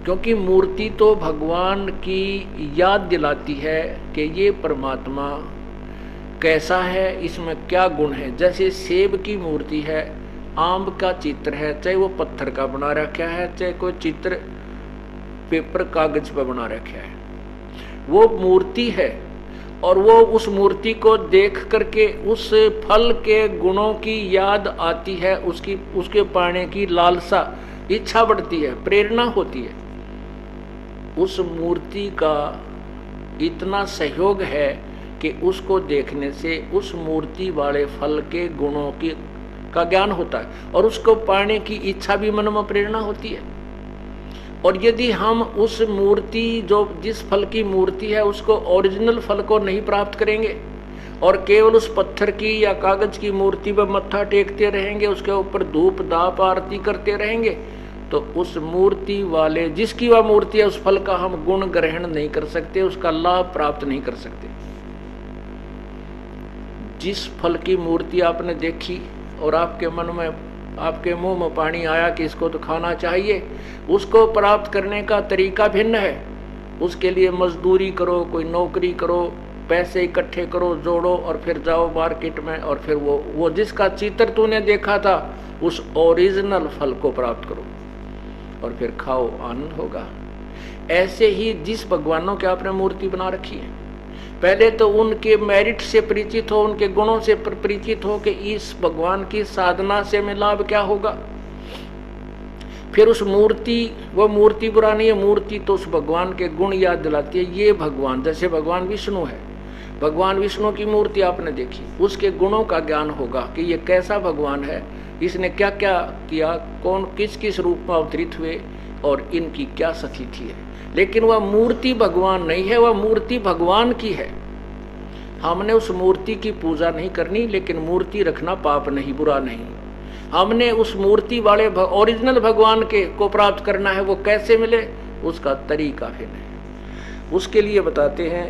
क्योंकि मूर्ति तो भगवान की याद दिलाती है कि ये परमात्मा कैसा है, इसमें क्या गुण है। जैसे सेब की मूर्ति है, आम का चित्र है, चाहे वो पत्थर का बना रखा है, चाहे कोई चित्र पेपर कागज पर बना रखा है, वो मूर्ति है। और वो उस मूर्ति को देख करके उस फल के गुणों की याद आती है, उसके पाने की लालसा, इच्छा बढ़ती है, प्रेरणा होती है। उस मूर्ति का इतना सहयोग है कि उसको देखने से उस मूर्ति वाले फल के गुणों का ज्ञान होता है और उसको पाने की इच्छा भी मन में प्रेरणा होती है। और यदि हम उस मूर्ति, जो जिस फल की मूर्ति है, उसको ओरिजिनल फल को नहीं प्राप्त करेंगे और केवल उस पत्थर की या कागज की मूर्ति पर मत्था टेकते रहेंगे, उसके ऊपर धूप दाप आरती करते रहेंगे, तो उस मूर्ति वाले, जिसकी वह मूर्ति है, उस फल का हम गुण ग्रहण नहीं कर सकते, उसका लाभ प्राप्त नहीं कर सकते। जिस फल की मूर्ति आपने देखी और आपके मन में, आपके मुंह में पानी आया कि इसको तो खाना चाहिए, उसको प्राप्त करने का तरीका भिन्न है। उसके लिए मजदूरी करो, कोई नौकरी करो, पैसे इकट्ठे करो, जोड़ो और फिर जाओ मार्केट में और फिर वो जिसका चित्र तूने देखा था उस ओरिजिनल फल को प्राप्त करो और फिर खाओ, आनंद होगा। ऐसे ही जिस भगवानों की आपने मूर्ति बना रखी है, पहले तो उनके मेरिट से परिचित हो, उनके गुणों से परिचित हो कि इस भगवान की साधना से हमें लाभ क्या होगा। फिर उस मूर्ति, वो मूर्ति बुरा नहीं है, मूर्ति तो उस भगवान के गुण याद दिलाती है। ये भगवान, जैसे भगवान विष्णु है, भगवान विष्णु की मूर्ति आपने देखी, उसके गुणों का ज्ञान होगा कि ये कैसा भगवान है, इसने क्या क्या किया, कौन किस किस रूप में अवतरित हुए और इनकी क्या स्थिति है। लेकिन वह मूर्ति भगवान नहीं है, वह मूर्ति भगवान की है। हमने उस मूर्ति की पूजा नहीं करनी, लेकिन मूर्ति रखना पाप नहीं, बुरा नहीं। हमने उस मूर्ति वाले ओरिजिनल भगवान के को प्राप्त करना है। वो कैसे मिले, उसका तरीका फिर है। उसके लिए बताते हैं,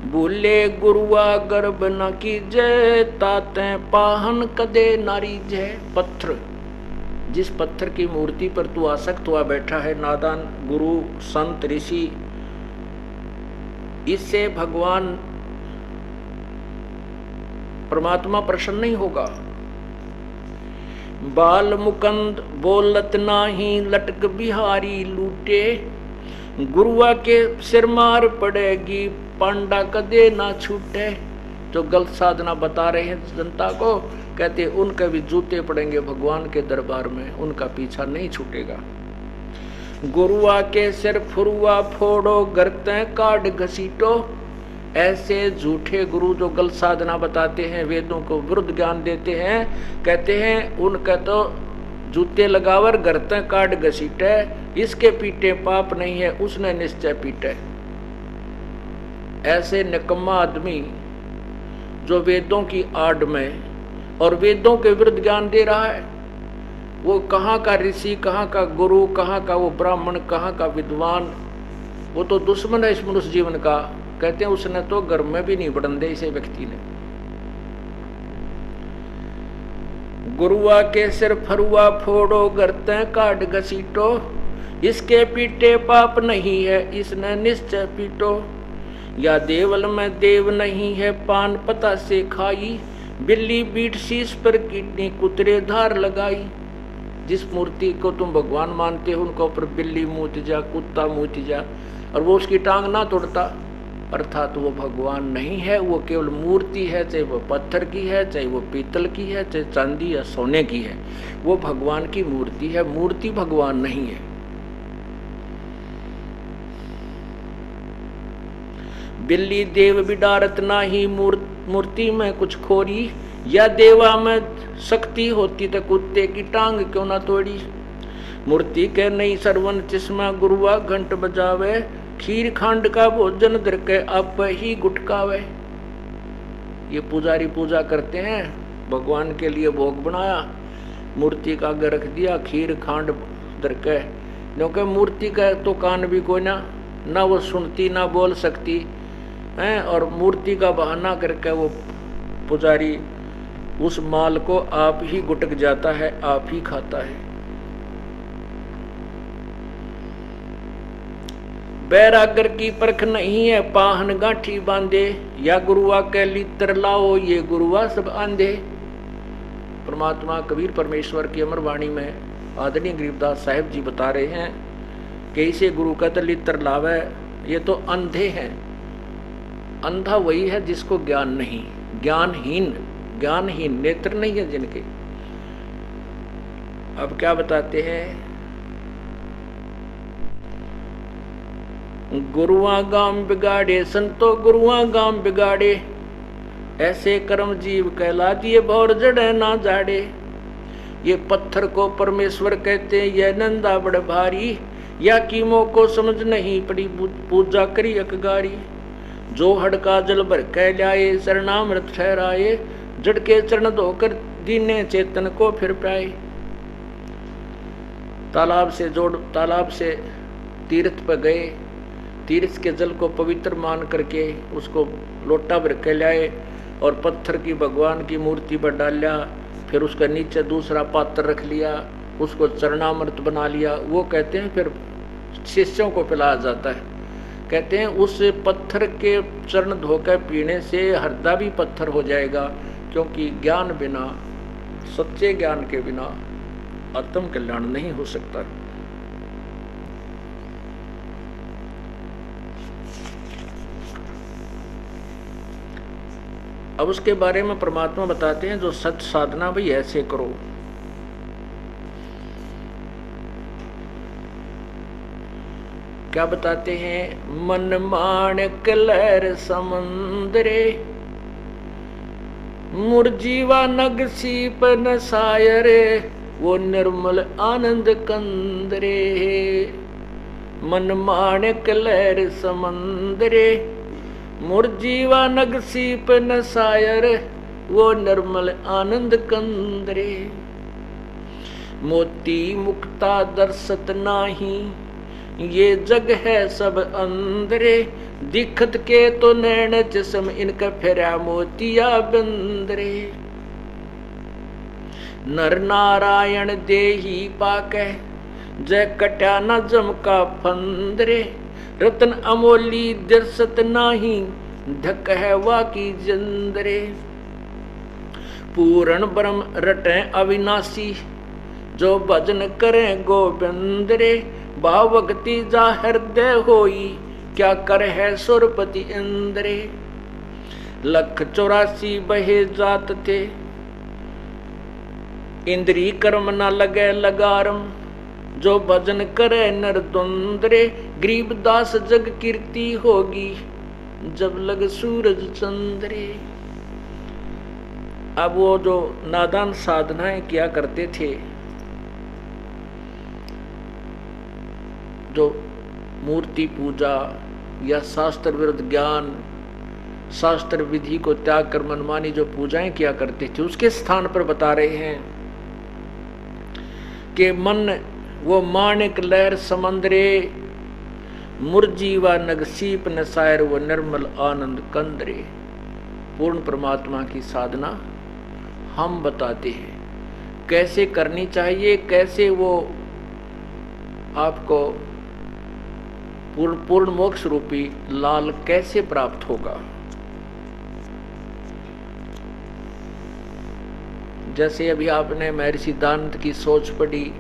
बोले गुरुआ गर्भ न की जय, ताते पाहन कदे नारी जय। पत्थर, जिस पत्थर की मूर्ति पर तू आसक्त हुआ बैठा है, नादान गुरु संत ऋषि, इससे भगवान परमात्मा प्रसन्न नहीं होगा। बाल मुकंद बोलत नाही, लटक बिहारी लूटे, गुरुआ के सिर मार पड़ेगी, पांडा कदे ना छूटे। जो गलत साधना बता रहे हैं जनता को कहते उनके भी जूते पड़ेंगे भगवान के दरबार में, उनका पीछा नहीं छूटेगा। गुरुआ के सिर फुरुआ फोड़ो, गर्ते काट घसीटो। ऐसे झूठे गुरु जो गलत साधना बताते हैं, वेदों को विरुद्ध ज्ञान देते हैं, कहते हैं उनका तो जूते लगावर गर्ते काट घसीटे, इसके पीटे पाप नहीं है, उसने निश्चय पीटे। ऐसे निकम्मा आदमी जो वेदों की आड़ में और वेदों के विरुद्ध ज्ञान दे रहा है, वो कहाँ का ऋषि, कहाँ का गुरु, कहाँ का वो ब्राह्मण, कहाँ का विद्वान, वो तो दुश्मन है इस मनुष्य जीवन का। कहते हैं उसने तो घर में भी नहीं बढ़न दे इसे व्यक्ति ने। गुरुआ के सिर फरुआ फोड़ो, गर्ते काट घसीटो, इसके पीटे पाप नहीं है, इसने निश्चय पीटो। या देवल में देव नहीं है, पान पता से खाई, बिल्ली बीट शीश पर कीटनी कुतरे धार लगाई। जिस मूर्ति को तुम भगवान मानते हो उनके ऊपर बिल्ली मूत जा, कुत्ता मूत जा, और वो उसकी टांग ना तोड़ता, अर्थात वो भगवान नहीं है, वो केवल मूर्ति है, चाहे वो पत्थर की है, चाहे वो पीतल की है, चाहे चांदी या सोने की है, वो भगवान की मूर्ति है, मूर्ति भगवान नहीं है। बिल्ली देव बिडारत नाही, मूर्ति में कुछ खोरी, या देवा में शक्ति होती तो कुत्ते की टांग क्यों ना तोड़ी। मूर्ति के नहीं सरवन चश्मा, गुरुआ घंट बजावे, खीर खांड का भोजन धर के आप ही गुटकावे। ये पुजारी पूजा करते हैं, भगवान के लिए भोग बनाया, मूर्ति का आगे रख दिया, खीर खांड धर के, क्योंकि मूर्ति का तो कान भी कोई ना वो सुनती ना बोल सकती है, और मूर्ति का बहाना करके वो पुजारी उस माल को आप ही गुटक जाता है, आप ही खाता है। बैरागर की परख नहीं है, पाहन गांठी बांधे, या गुरुआ के लित्र लाओ, ये गुरुआ सब आंधे। परमात्मा कबीर परमेश्वर की अमर वाणी में आदरणीय गरीबदास साहिब जी बता रहे हैं कि इसे गुरु का तो लित्र लावे, ये तो अंधे हैं। अंधा वही है जिसको ज्ञान नहीं, ज्ञानहीन नेत्र नहीं है जिनके। अब क्या बताते हैं, गुरुआ गाम बिगाड़े, संतो गुरुआ गाम बिगाड़े, ऐसे कर्म जीव कहला दिए भौर जड़े ना जाड़े। ये पत्थर को परमेश्वर कहते, यह नंदा बड़ भारी, या कीमों को समझ नहीं पड़ी, पूजा करी अकगारी। जो हड़का जल भर कह लाए, शरणामृत ठहराए, जड़ के चरण धोकर दीने चेतन को फिर पाए। तालाब से तीर्थ पर गए, तीर्थ के जल को पवित्र मान करके उसको लोटा भर के लाए और पत्थर की भगवान की मूर्ति पर डाला, फिर उसका नीचे दूसरा पात्र रख लिया, उसको चरणामृत बना लिया। वो कहते हैं फिर शिष्यों को पिलाया जाता है। कहते हैं उस पत्थर के चरण धोकर पीने से हृदय भी पत्थर हो जाएगा, क्योंकि ज्ञान बिना, सच्चे ज्ञान के बिना आत्म कल्याण नहीं हो सकता। अब उसके बारे में परमात्मा बताते हैं, जो सच साधना भाई ऐसे करो। क्या बताते हैं, मन माणक लहर समुद्रे, मुरजीवा नग सीप नसायरे, वो निर्मल आनंद कंदरे। मन माणक लहर समुद्रे, मुरजीवा नग सीप नसायर, वो निर्मल आनंद कंदरे। मोती मुक्ता दर्शत नाही, ये जग है सब अंदरे, दिखत के तो नैन जिसम, इनका फेरा मोतिया बंदरे। नर नारायण देही पाके, जय कट्या न जम का फंदरे। रतन अमोली दर्शत नाही, धक है वाकी जंदरे। पूर्ण ब्रह्म रटे अविनाशी, जो भजन करें गोविंदरे। भाव भक्ति जा हृदय होई, क्या कर है सुरपति इंद्रे। लख 84 बहे जात थे, इंद्री कर्म न लगे लगारम, जो भजन करे नर द्वंद्रे, गरीबदास जग कीर्ति होगी, जब लग सूरज चंद्रे। अब वो जो नादान साधनाएं किया करते थे, जो मूर्ति पूजा या शास्त्र विरुद्ध ज्ञान, शास्त्र विधि को त्याग कर मनमानी जो पूजाएं किया करते थे, उसके स्थान पर बता रहे हैं कि मन वो माणिक लहर समंदरे, मुरजी व नगसीप नसायर वो निर्मल आनंद कंदरे। पूर्ण परमात्मा की साधना हम बताते हैं कैसे करनी चाहिए, कैसे वो आपको पूर्ण मोक्ष रूपी लाल कैसे प्राप्त होगा। जैसे अभी आपने महर्षि सिद्धांत की सोच पढ़ी,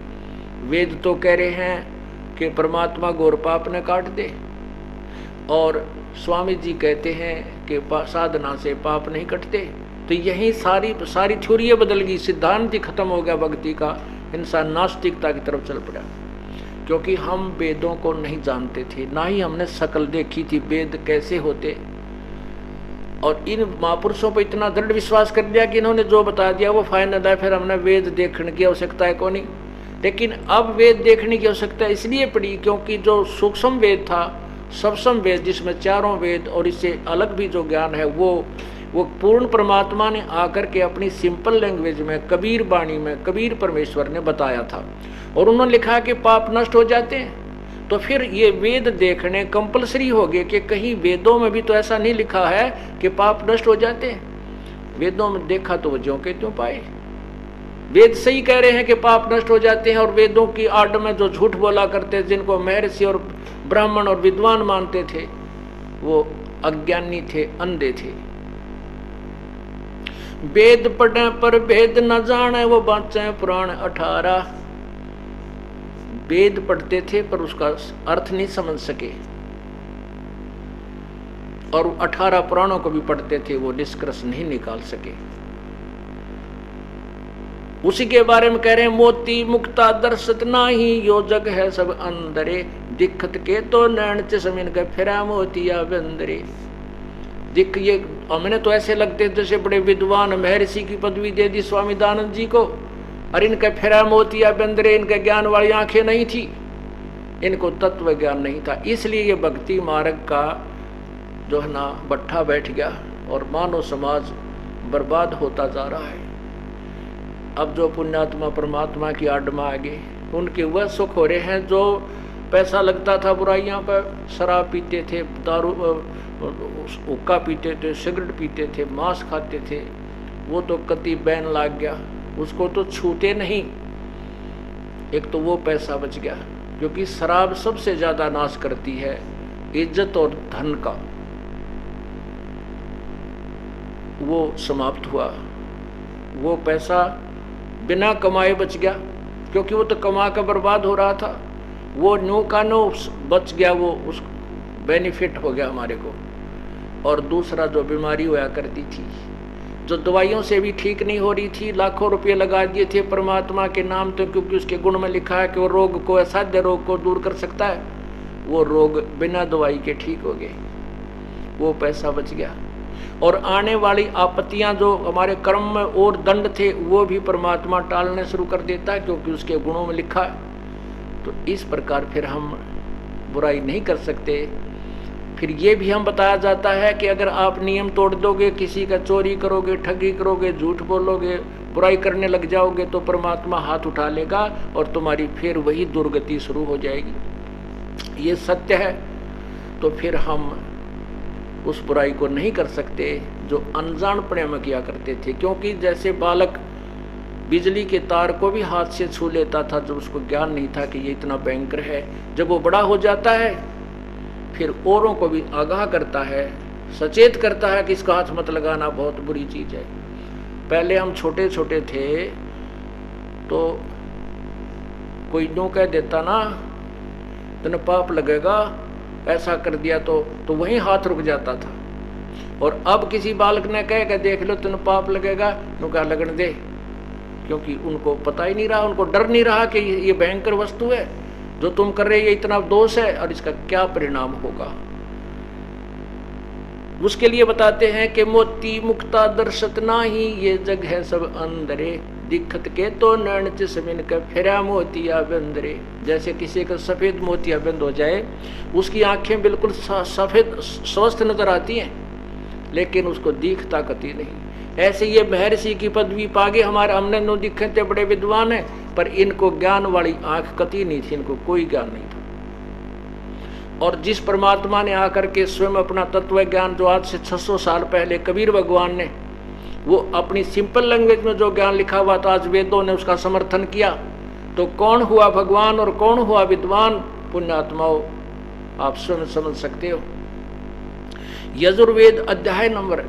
वेद तो कह रहे हैं कि परमात्मा घोर पाप ने काट दे, और स्वामी जी कहते हैं कि साधना से पाप नहीं कटते। तो यही सारी थ्योरी बदल गई, सिद्धांत ही खत्म हो गया भक्ति का, इंसान नास्तिकता की तरफ चल पड़ा। क्योंकि हम वेदों को नहीं जानते थे, ना ही हमने शकल देखी थी वेद कैसे होते, और इन महापुरुषों पर इतना दृढ़ विश्वास कर दिया कि इन्होंने जो बता दिया वो फाइनल है, फिर हमने वेद देखने की आवश्यकता है को नहीं। लेकिन अब वेद देखने की आवश्यकता इसलिए पड़ी क्योंकि जो सूक्ष्म वेद था, सप्तम वेद जिसमें चारों वेद और इससे अलग भी जो ज्ञान है, वो पूर्ण परमात्मा ने आकर के अपनी सिंपल लैंग्वेज में, कबीर वाणी में, कबीर परमेश्वर ने बताया था, और उन्होंने लिखा कि पाप नष्ट हो जाते हैं। तो फिर ये वेद देखने कंपलसरी हो गए कि कहीं वेदों में भी तो ऐसा नहीं लिखा है कि पाप नष्ट हो जाते हैं। वेदों में देखा तो वो ज्यों के त्यों पाए। वेद सही कह रहे हैं कि पाप नष्ट हो जाते हैं, और वेदों की आड़ में जो झूठ बोला करते, जिनको महर्षि और ब्राह्मण और विद्वान मानते थे, वो अज्ञानी थे, अंधे थे। वेद पढ़े पर भेद न जाने, वो बाँचे पुराण 18। वेद पढ़ते थे पर उसका अर्थ नहीं समझ सके, और 18 पुराणों को भी पढ़ते थे, वो निष्कर्ष नहीं निकाल सके। उसी के बारे में कह रहे हैं, मोती मुक्ता दर्शत नाही, यो जग है सब अंदरे, दिखत के तो नैन चश्मिन के फिरा मोतिया बंदरे। दिख ये हमने तो ऐसे लगते जैसे बड़े विद्वान महर्षि की पदवी दे दी स्वामी दानंद जी को, और इनके फिरा मोतिया बंदरे, इनके ज्ञान वाली आंखें नहीं थी, इनको तत्व ज्ञान नहीं था। इसलिए ये भक्ति मार्ग का जो है ना बट्ठा बैठ गया, और मानव समाज बर्बाद होता जा रहा है। अब जो पुण्यात्मा परमात्मा की आड़ में आ गए, उनके वह सुख हो रहे हैं जो पैसा लगता था बुराइयां पर। शराब पीते थे, दारू हुक्का पीते थे, सिगरेट पीते थे, मांस खाते थे, वो तो कति बैन लाग गया, उसको तो छूते नहीं। एक तो वो पैसा बच गया, क्योंकि शराब सबसे ज्यादा नाश करती है इज्जत और धन का, वो समाप्त हुआ। वो पैसा बिना कमाए बच गया, क्योंकि वो तो कमा कर बर्बाद हो रहा था। वो नो का नो बच गया, वो उस बेनिफिट हो गया हमारे को। और दूसरा जो बीमारी हुआ करती थी, जो दवाइयों से भी ठीक नहीं हो रही थी, लाखों रुपए लगा दिए थे परमात्मा के नाम, तो क्योंकि उसके गुण में लिखा है कि वो रोग को, असाध्य रोग को दूर कर सकता है, वो रोग बिना दवाई के ठीक हो गए, वो पैसा बच गया। और आने वाली आपत्तियां जो हमारे कर्म में और दंड थे, वो भी परमात्मा टालने शुरू कर देता है, क्योंकि उसके गुणों में लिखा है। तो इस प्रकार फिर हम बुराई नहीं कर सकते। फिर ये भी हम बताया जाता है कि अगर आप नियम तोड़ दोगे, किसी का चोरी करोगे, ठगी करोगे, झूठ बोलोगे, बुराई करने लग जाओगे, तो परमात्मा हाथ उठा लेगा और तुम्हारी फिर वही दुर्गति शुरू हो जाएगी। ये सत्य है। तो फिर हम उस बुराई को नहीं कर सकते जो अनजानपने में किया करते थे। क्योंकि जैसे बालक बिजली के तार को भी हाथ से छू लेता था, जब उसको ज्ञान नहीं था कि ये इतना भयंकर है, जब वो बड़ा हो जाता है फिर औरों को भी आगाह करता है, सचेत करता है कि इसका हाथ मत लगाना, बहुत बुरी चीज है। पहले हम छोटे छोटे थे तो कोई नो कह देता ना, तेने पाप लगेगा, ऐसा कर दिया तो वहीं हाथ रुक जाता था। और अब किसी बालक ने कह के देख लो तेने पाप लगेगा, नु कहा लगन दे, क्योंकि उनको पता ही नहीं रहा, उनको डर नहीं रहा कि ये भयंकर वस्तु है जो तुम कर रहे, ये इतना दोष है और इसका क्या परिणाम होगा। उसके लिए बताते हैं कि मोती मुक्ता दर्शत नाही, ये जग है सब अंदरे, दिखत के तो नैन चिसमिन के फेरा मोतिया बंदरे। जैसे किसी का सफेद मोतिया बंद हो जाए, उसकी आंखें बिल्कुल सफेद स्वस्थ नजर आती हैं, लेकिन उसको दिखता कती नहीं। ऐसे ये महर्षि की पदवी पागे हमारे, हमने नो दिखे थे बड़े विद्वान है, पर इनको ज्ञान वाली आंख कती नहीं थी, इनको कोई ज्ञान नहीं था। और जिस परमात्मा ने आकर के स्वयं अपना तत्व ज्ञान, जो आज से 600 साल पहले कबीर भगवान ने वो अपनी सिंपल लैंग्वेज में जो ज्ञान लिखा हुआ था, आज वेदों ने उसका समर्थन किया, तो कौन हुआ भगवान और कौन हुआ विद्वान, पुण्यात्माओं आप स्वयं समझ सकते हो। यजुर्वेद अध्याय नंबर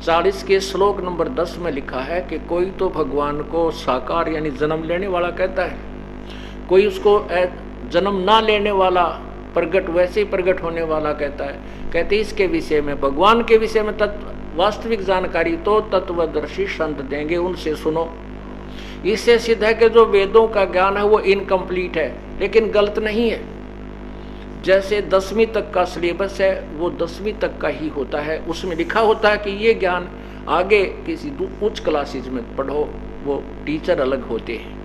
40 के श्लोक नंबर 10 में लिखा है कि कोई तो भगवान को साकार यानी जन्म लेने वाला कहता है, कोई उसको जन्म ना लेने वाला, प्रगट वैसे ही प्रगट होने वाला कहता है। कहते इसके विषय में, भगवान के विषय में वास्तविक जानकारी तो तत्वदर्शी संत देंगे, उनसे सुनो। इससे सिद्ध है कि जो वेदों का ज्ञान है वो इनकम्प्लीट है, लेकिन गलत नहीं है। जैसे 10वीं तक का सिलेबस है वो 10वीं तक का ही होता है, उसमें लिखा होता है कि ये ज्ञान आगे किसी उच्च क्लासेज में पढ़ो, वो टीचर अलग होते हैं।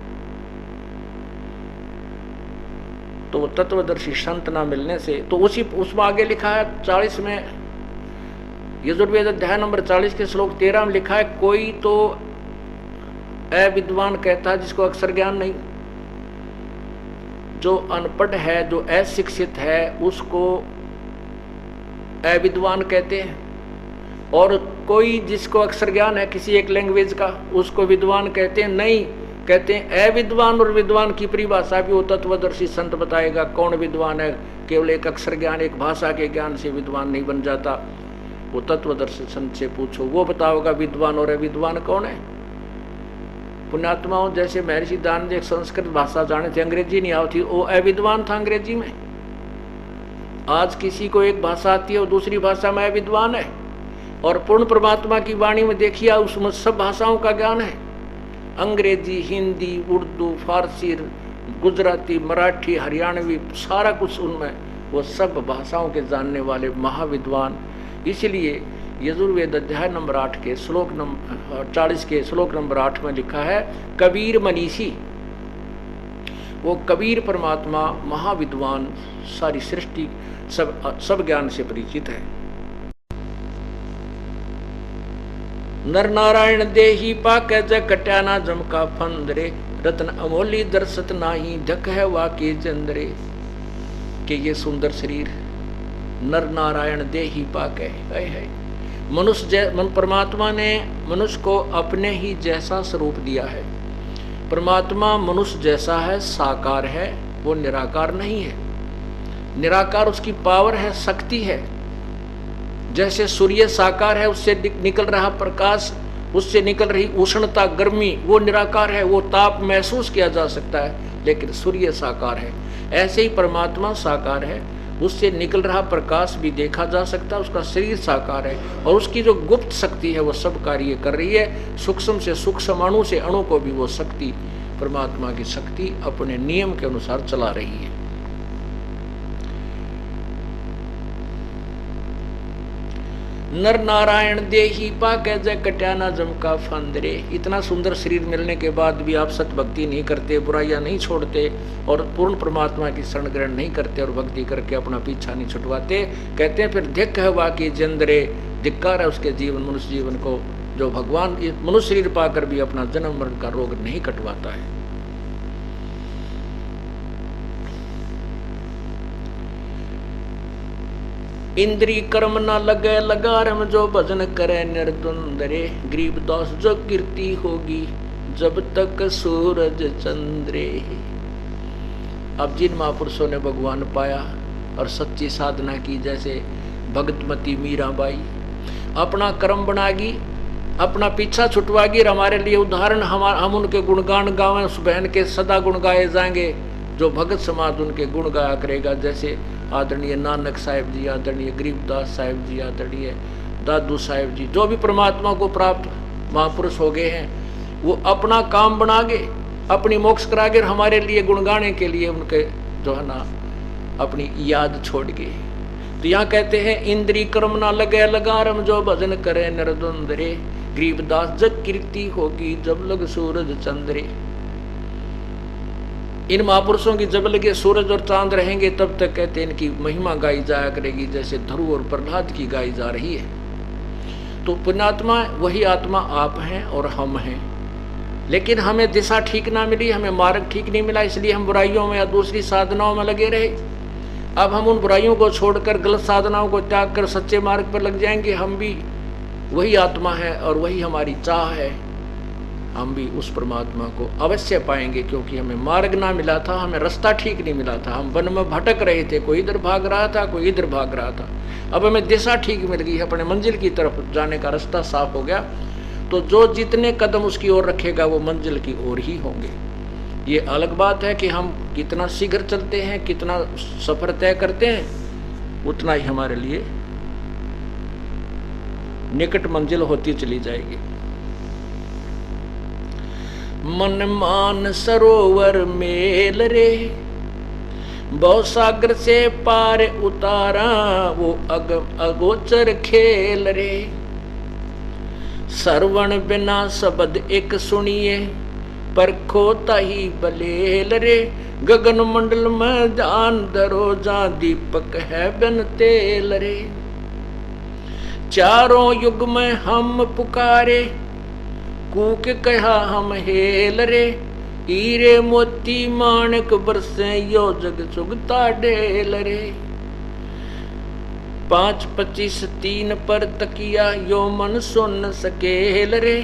तो तत्वदर्शी संत ना मिलने से, तो उसमें आगे लिखा है 40 में, यजुर्वेद अध्याय नंबर 40 के श्लोक 13 में लिखा है, कोई तो अविद्वान कहता है जिसको अक्षर ज्ञान नहीं, जो अनपढ़ है, जो अशिक्षित है, उसको अविद्वान कहते हैं। और कोई जिसको अक्षर ज्ञान है किसी एक लैंग्वेज का, उसको विद्वान कहते हैं। नहीं, कहते हैं अविद्वान और विद्वान की परिभाषा भी वो तत्वदर्शी संत बताएगा कौन विद्वान है। केवल एक अक्षर ज्ञान, एक भाषा के ज्ञान से विद्वान नहीं बन जाता। वो तत्वदर्शी संत से पूछो, वो बताओगा विद्वान और अविद्वान कौन है। पुण्यात्माओं, जैसे महर्षि दान एक संस्कृत भाषा जाने थे, अंग्रेजी नहीं आती, वो अविद्वान था अंग्रेजी में। आज किसी को एक भाषा आती है और दूसरी भाषा में अविद्वान है। और पूर्ण परमात्मा की वाणी में देखिए, उसमें सब भाषाओं का ज्ञान है, अंग्रेजी, हिंदी, उर्दू, फारसी, गुजराती, मराठी, हरियाणवी, सारा कुछ उनमें, वो सब भाषाओं के जानने वाले महाविद्वान। इसलिए यजुर्वेद अध्याय नंबर 8 के श्लोक नंबर 40 के श्लोक नंबर 8 में लिखा है, कबीर मनीषी, वो कबीर परमात्मा महाविद्वान, सारी सृष्टि सब ज्ञान से परिचित है। नर नारायण देही पाके ज कट्याना जमका फंदरे, रत्न अमोली दर्शत नाही, ढक है वाके चंद्रे। कि ये सुंदर शरीर नर नारायण देही पाके है। मनुष्य परमात्मा ने मनुष्य को अपने ही जैसा स्वरूप दिया है। परमात्मा मनुष्य जैसा है, साकार है, वो निराकार नहीं है। निराकार उसकी पावर है, शक्ति है। जैसे सूर्य साकार है, उससे निकल रहा प्रकाश, उससे निकल रही उष्णता, गर्मी, वो निराकार है, वो ताप महसूस किया जा सकता है, लेकिन सूर्य साकार है। ऐसे ही परमात्मा साकार है, उससे निकल रहा प्रकाश भी देखा जा सकता है, उसका शरीर साकार है, और उसकी जो गुप्त शक्ति है वो सब कार्य कर रही है। सूक्ष्म से सूक्ष्म, अणु से अणु को भी वो शक्ति, परमात्मा की शक्ति अपने नियम के अनुसार चला रही है। नर नारायण देही पाके ज कट्याना जमका फंदरे। इतना सुंदर शरीर मिलने के बाद भी आप सत भक्ति नहीं करते, बुराइयां नहीं छोड़ते, और पूर्ण परमात्मा की शरण ग्रहण नहीं करते, और भक्ति करके अपना पीछा नहीं छुटवाते। कहते हैं फिर धिक् है वाकी जंदरे, धिक्कार है उसके जीवन, मनुष्य जीवन को, जो भगवान मनुष्य शरीर पाकर भी अपना जन्म मरण का रोग नहीं कटवाता है। इंद्री कर्म न लगे लगारम, जो भजन करे निर्द्वंदरे। गरीब दास जो कीर्ति होगी, जब तक सूरज चंद्रे। अब जिन महापुरुषों ने भगवान पाया और सच्ची साधना की, जैसे भगतमती मीराबाई, अपना कर्म बनागी, अपना पीछा छुटवागी, और हमारे लिए उदाहरण, हम उनके गुणगान गावें, उस बहन के सदा गुण गाए जाएंगे, जो भगत समाज उनके गुण गाया करेगा। जैसे आदरणीय नानक साहिब जी, आदरणीय गरीबदास साहिब जी, आदरणीय दादू साहिब जी, जो भी परमात्मा को प्राप्त महापुरुष हो गए हैं, वो अपना काम बना गे, अपनी मोक्ष करा गे, हमारे लिए गुणगाने के लिए उनके जो है ना अपनी याद छोड़ गए। तो यहाँ कहते हैं इंद्री कर्म ना लगे लगारम, जो भजन करे नरदुंदरे, गरीबदास जग कीर्ति होगी जब लग सूरज चंद्रे। इन महापुरुषों की जब लगे सूरज और चांद रहेंगे तब तक कहते हैं इनकी महिमा गाई जाया करेगी, जैसे ध्रुव और प्रहलाद की गाई जा रही है। तो पुण्यात्मा वही आत्मा आप हैं और हम हैं, लेकिन हमें दिशा ठीक ना मिली, हमें मार्ग ठीक नहीं मिला, इसलिए हम बुराइयों में या दूसरी साधनाओं में लगे रहे। अब हम उन बुराइयों को छोड़कर गलत साधनाओं को त्याग कर सच्चे मार्ग पर लग जाएंगे। हम भी वही आत्मा है और वही हमारी चाह है, हम भी उस परमात्मा को अवश्य पाएंगे, क्योंकि हमें मार्ग ना मिला था, हमें रास्ता ठीक नहीं मिला था, हम वन में भटक रहे थे, कोई इधर भाग रहा था कोई इधर भाग रहा था। अब हमें दिशा ठीक मिल गई, अपने मंजिल की तरफ जाने का रास्ता साफ हो गया। तो जो जितने कदम उसकी ओर रखेगा वो मंजिल की ओर ही होंगे। ये अलग बात है कि हम कितना शीघ्र चलते हैं, कितना सफर तय करते हैं, उतना ही हमारे लिए निकट मंजिल होती चली जाएगी। मन मान सरोवर मेल रे, बहु सागर से पार उतारा, वो अगोचर खेल रे। श्रवण बिना शब्द एक सुनिए, परखो ताही बलेल रे। गगन मंडल में जान दरोजा, दीपक है बिन तेल रे। चारों युग में हम पुकारे, कूक कहा हम हेल रे। हीरे मोती माणक बरसे, यो जग चुगता ढेल रे। 5-25 3 पर तकिया, यो मन सुन सकेल रे।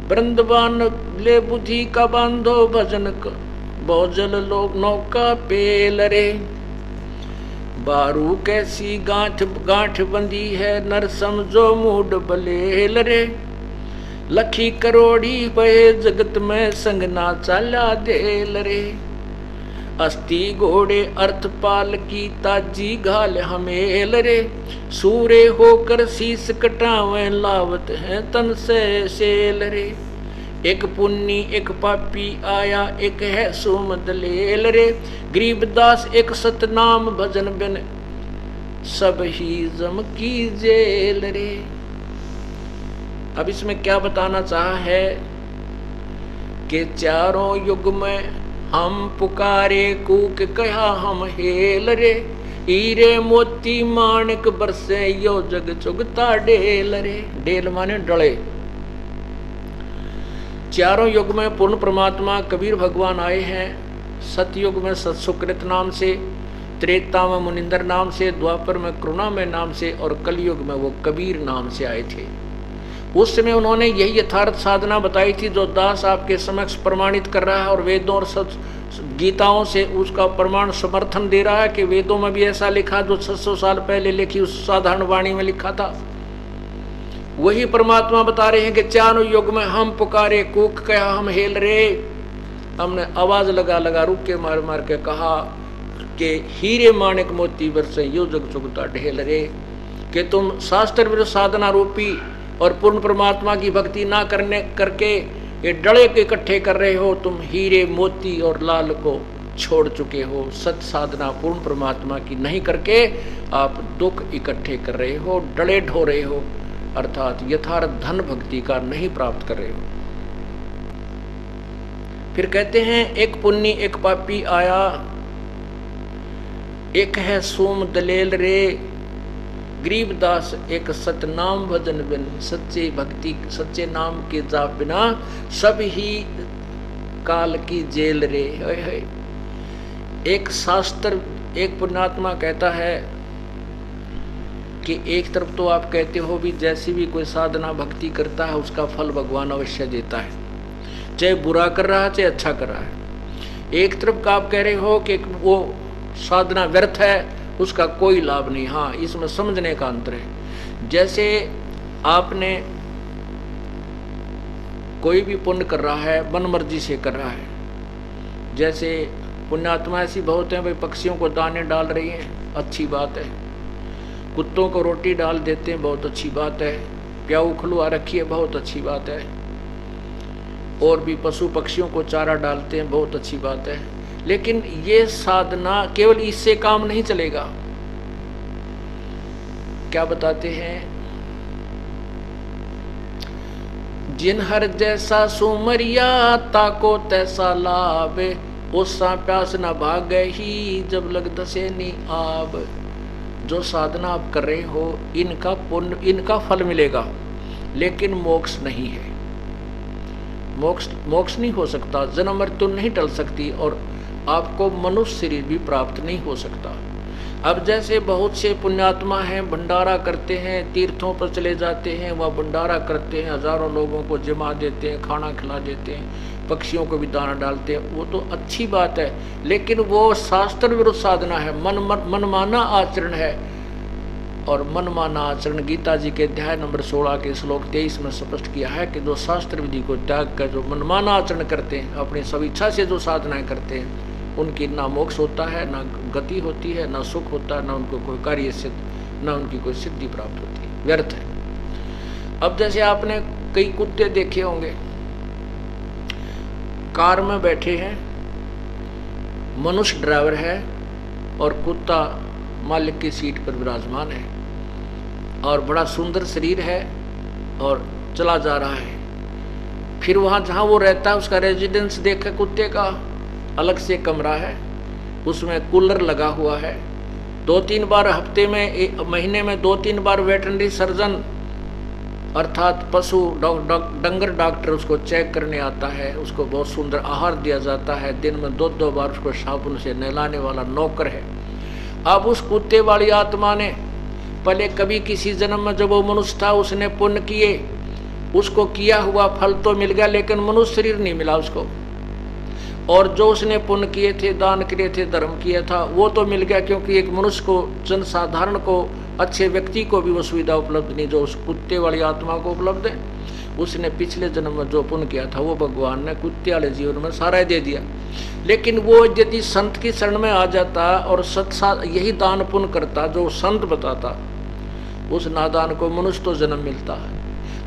वृंदवान ले बुद्धि का बांधो, भजन भोजल लोग नौका पेल रे। बारू कैसी गांठ गांठ बंदी है, नर समझो मूड बलेल रे। लखी करोड़ी बहे जगत में, संग ना चाला देल रे। अस्ति घोड़े अर्थ पाल की, ताजी घाल हमेल रे। सूरे होकर शीस कटावे, लावत है तन से सेल रे। एक पुन्नी एक पापी आया, एक है सुमद लेल रे। गरीबदास एक सतनाम, भजन बिन सब ही जम की जेल रे। अब इसमें क्या बताना चाहा है कि चारों युग में हम पुकारे, कूक कहा हम हेल रे। हीरे मोती माणक बरसे, यो जग चुगता ढेल रे। ढेल माने डले। चारों युग में पूर्ण परमात्मा कबीर भगवान आए हैं। सतयुग में सत्सुकृत नाम से, त्रेता में मुनिंदर नाम से, द्वापर में करुणामय नाम से और कलयुग में वो कबीर नाम से आए थे। उस समय उन्होंने यही यथार्थ साधना बताई थी जो दास आपके समक्ष प्रमाणित कर रहा है और वेदों और गीताओं से उसका प्रमाण समर्थन दे रहा है कि वेदों में भी ऐसा लिखा जो 600 साल पहले लिखी उस साधारण वाणी में लिखा था। वही परमात्मा बता रहे हैं कि चारों युग में हम पुकारे, कूक कहा हम हेल रे। हमने आवाज लगा लगा रुक के मार मार के कहा कि हीरे माणिक मोती बरसे, यो जग चुगता ढेल रे। कि तुम शास्त्र विरुद्ध साधना रूपी और पूर्ण परमात्मा की भक्ति ना करने करके ये डले के इकट्ठे कर रहे हो, तुम हीरे मोती और लाल को छोड़ चुके हो। सत साधना पूर्ण परमात्मा की नहीं करके आप दुख इकट्ठे कर रहे हो, डले ढो रहे हो, अर्थात यथार्थ धन भक्ति का नहीं प्राप्त कर रहे हो। फिर कहते हैं एक पुन्नी एक पापी आया, एक है सोम दलेल रे। गरीबदास एक सतनाम भजन बिन, सच्चे भक्ति सच्चे नाम के जाप बिना सब ही काल की जेल रे। एक शास्त्र एक पुण्यात्मा कहता है कि एक तरफ तो आप कहते हो भी जैसी भी कोई साधना भक्ति करता है उसका फल भगवान अवश्य देता है, चाहे बुरा कर रहा है चाहे अच्छा कर रहा है। एक तरफ का आप कह रहे हो कि वो साधना व्यर्थ है, उसका कोई लाभ नहीं। हाँ, इसमें समझने का अंतर है। जैसे आपने कोई भी पुण्य कर रहा है, मन मर्जी से कर रहा है। जैसे पुण्यात्मा ऐसी बहुत हैं, भाई पक्षियों को दाने डाल रही हैं, अच्छी बात है। कुत्तों को रोटी डाल देते हैं, बहुत अच्छी बात है। प्याऊ खुलवा रखी है, बहुत अच्छी बात है। और भी पशु पक्षियों को चारा डालते हैं, बहुत अच्छी बात है। लेकिन ये साधना केवल इससे काम नहीं चलेगा। क्या बताते हैं, जिन हर जैसा सुमरिया ताको तैसा लाभ, ओसा प्यास न भागे ही जब लग दसे नी आब। जो साधना आप कर रहे हो इनका पुण्य, इनका फल मिलेगा, लेकिन मोक्ष नहीं है। मोक्ष नहीं हो सकता, जन्म मृत्यु नहीं टल सकती, और आपको मनुष्य शरीर भी प्राप्त नहीं हो सकता। अब जैसे बहुत से पुण्यात्मा हैं, भंडारा करते हैं, तीर्थों पर चले जाते हैं, वह भंडारा करते हैं, हजारों लोगों को जमा देते हैं, खाना खिला देते हैं, पक्षियों को भी दाना डालते हैं, वो तो अच्छी बात है, लेकिन वो शास्त्र विरुद्ध साधना है, मनमाना आचरण है। और मनमाना आचरण गीता जी के अध्याय नंबर 16 के श्लोक 23 में स्पष्ट किया है कि जो शास्त्र विधि को त्याग कर जो मनमाना आचरण करते हैं, अपनी सब इच्छा से जो साधनाएं करते हैं, उनकी ना मोक्ष होता है, ना गति होती है, ना सुख होता है, ना उनको कोई कार्य सिद्ध, ना उनकी कोई सिद्धि प्राप्त होती है, व्यर्थ है। अब जैसे आपने कई कुत्ते देखे होंगे, कार में बैठे हैं, मनुष्य ड्राइवर है और कुत्ता मालिक की सीट पर विराजमान है, और बड़ा सुंदर शरीर है और चला जा रहा है। फिर वहाँ जहाँ वो रहता है उसका रेजिडेंस देखा, कुत्ते का अलग से कमरा है, उसमें कूलर लगा हुआ है, 2-3 बार हफ्ते में, महीने में 2-3 बार वेटरनरी सर्जन अर्थात पशु डंगर डॉक्टर उसको चेक करने आता है, उसको बहुत सुंदर आहार दिया जाता है, दिन में 2-2 बार उसको साबुन से नहलाने वाला नौकर है। अब उस कुत्ते वाली आत्मा ने पहले कभी किसी जन्म में जब वो मनुष्य था उसने पुण्य किए, उसको किया हुआ फल तो मिल गया, लेकिन मनुष्य शरीर नहीं मिला उसको। और जो उसने पुण्य किए थे, दान किए थे, धर्म किया था, वो तो मिल गया, क्योंकि एक मनुष्य को, जनसाधारण को, अच्छे व्यक्ति को भी वो सुविधा उपलब्ध नहीं जो उस कुत्ते वाली आत्मा को उपलब्ध है। उसने पिछले जन्म में जो पुण्य किया था वो भगवान ने कुत्ते वाले जीवन में सारा दे दिया। लेकिन वो यदि संत की शरण में आ जाता और सत्साथ यही दान पुण्य करता जो संत बताता, उस नादान को मनुष्य तो जन्म मिलता है,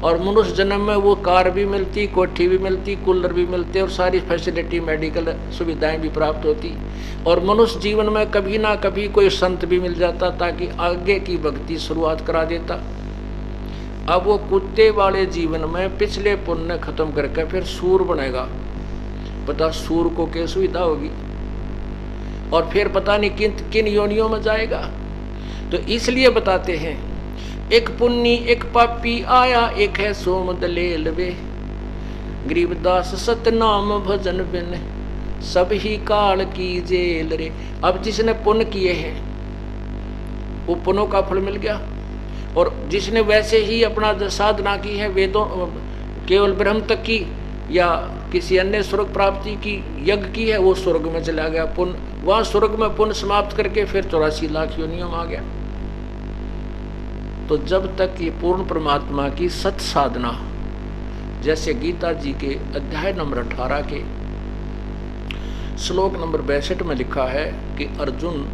और मनुष्य जन्म में वो कार भी मिलती, कोठी भी मिलती, कूलर भी मिलते, और सारी फैसिलिटी, मेडिकल सुविधाएं भी प्राप्त होती, और मनुष्य जीवन में कभी ना कभी कोई संत भी मिल जाता ताकि आगे की भक्ति शुरुआत करा देता। अब वो कुत्ते वाले जीवन में पिछले पुण्य खत्म करके फिर सूर बनेगा, पता सूर को क्या सुविधा होगी, और फिर पता नहीं किन योनियों में जाएगा। तो इसलिए बताते हैं, एक पुण्य एक पापी आया, एक है सोम दलेल वे, गरीबदास सतनाम भजन बिन सब ही काल की जेल रे। अब जिसने पुण्य किए हैं वो पुण्यों का फल मिल गया, और जिसने वैसे ही अपना साधना की है, वेदों केवल ब्रह्म तक की या किसी अन्य स्वर्ग प्राप्ति की यज्ञ की है, वो स्वर्ग में चला गया। पुण्य वहाँ स्वर्ग में पुण्य समाप्त करके फिर 84 लाख योनियों में आ गया। तो जब तक ये पूर्ण परमात्मा की सत साधना, जैसे गीता जी के अध्याय नंबर 18 के श्लोक नंबर 62 में लिखा है कि अर्जुन,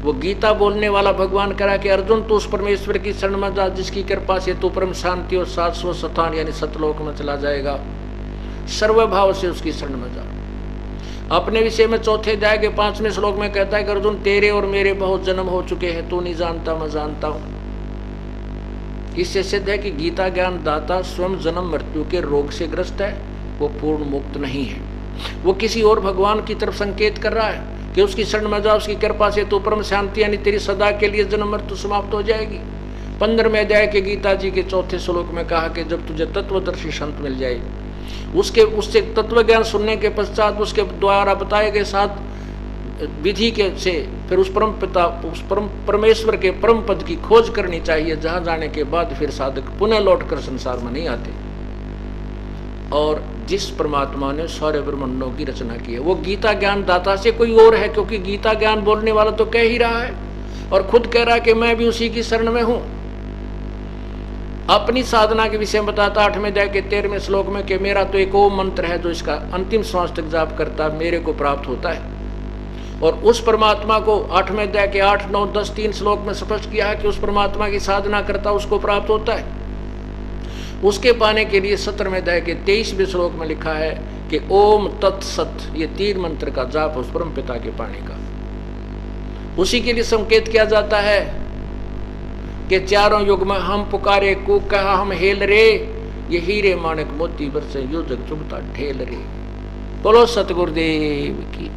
वो गीता बोलने वाला भगवान करा कि अर्जुन तू उस परमेश्वर की शरण में जा जिसकी कृपा से तू परम शांति और 700 स्थान यानी सतलोक में चला जाएगा। सर्वभाव से उसकी शरण में जा। अपने विषय में चौथे अध्याय के 5वें श्लोक में कहता है कि अर्जुन तेरे और मेरे बहुत जन्म हो चुके हैं, तू नहीं जानता मैं जानता हूं। इससे सिद्ध है कि गीता ज्ञान दाता स्वयं जन्म मृत्यु के रोग से ग्रस्त है, वो पूर्ण मुक्त नहीं है। वो किसी और भगवान की तरफ संकेत कर रहा है कि उसकी शरण में जा, उसकी कृपा से तू परम शांति यानी तेरी सदा के लिए जन्म मृत्यु समाप्त हो जाएगी। 15वें अध्याय के गीता जी के चौथे श्लोक में कहा कि जब तुझे तत्वदर्शी संत मिल जाए, उससे तत्व ज्ञान सुनने के पश्चात उसके द्वारा बताए गए 7 विधि के से फिर उस परम पिता, उस परमेश्वर के परम पद की खोज करनी चाहिए, जहां जाने के बाद फिर साधक पुनः लौटकर संसार में नहीं आते। और जिस परमात्मा ने सारे ब्रह्मांडों की रचना की है, वो गीता ज्ञान दाता से कोई और है, क्योंकि गीता ज्ञान बोलने वाला तो कह ही रहा है और खुद कह रहा है कि मैं भी उसी की शरण में हूं। अपनी साधना के विषय में बताता 8वें अध्याय के 13वें श्लोक में कि मेरा तो एक ओम मंत्र है जो इसका अंतिम श्वास तक जाप करता मेरे को प्राप्त होता है। और उस परमात्मा को 8वें अध्याय के 8, 9, 10, 3 श्लोक में स्पष्ट किया है कि उस परमात्मा की साधना करता उसको प्राप्त होता है। उसके पाने के लिए 17वें अध्याय के 23वें श्लोक में लिखा है कि ओम तत्सत, ये 3 मंत्र का जाप उस परम पिता के पाने का। उसी के लिए संकेत किया जाता है कि चारों युग में हम पुकारे को कहा हम हेल रे, ये हीरे माणक मोती बरसे यो जग चुभता ढेल रे। बोलो सतगुरुदेव की।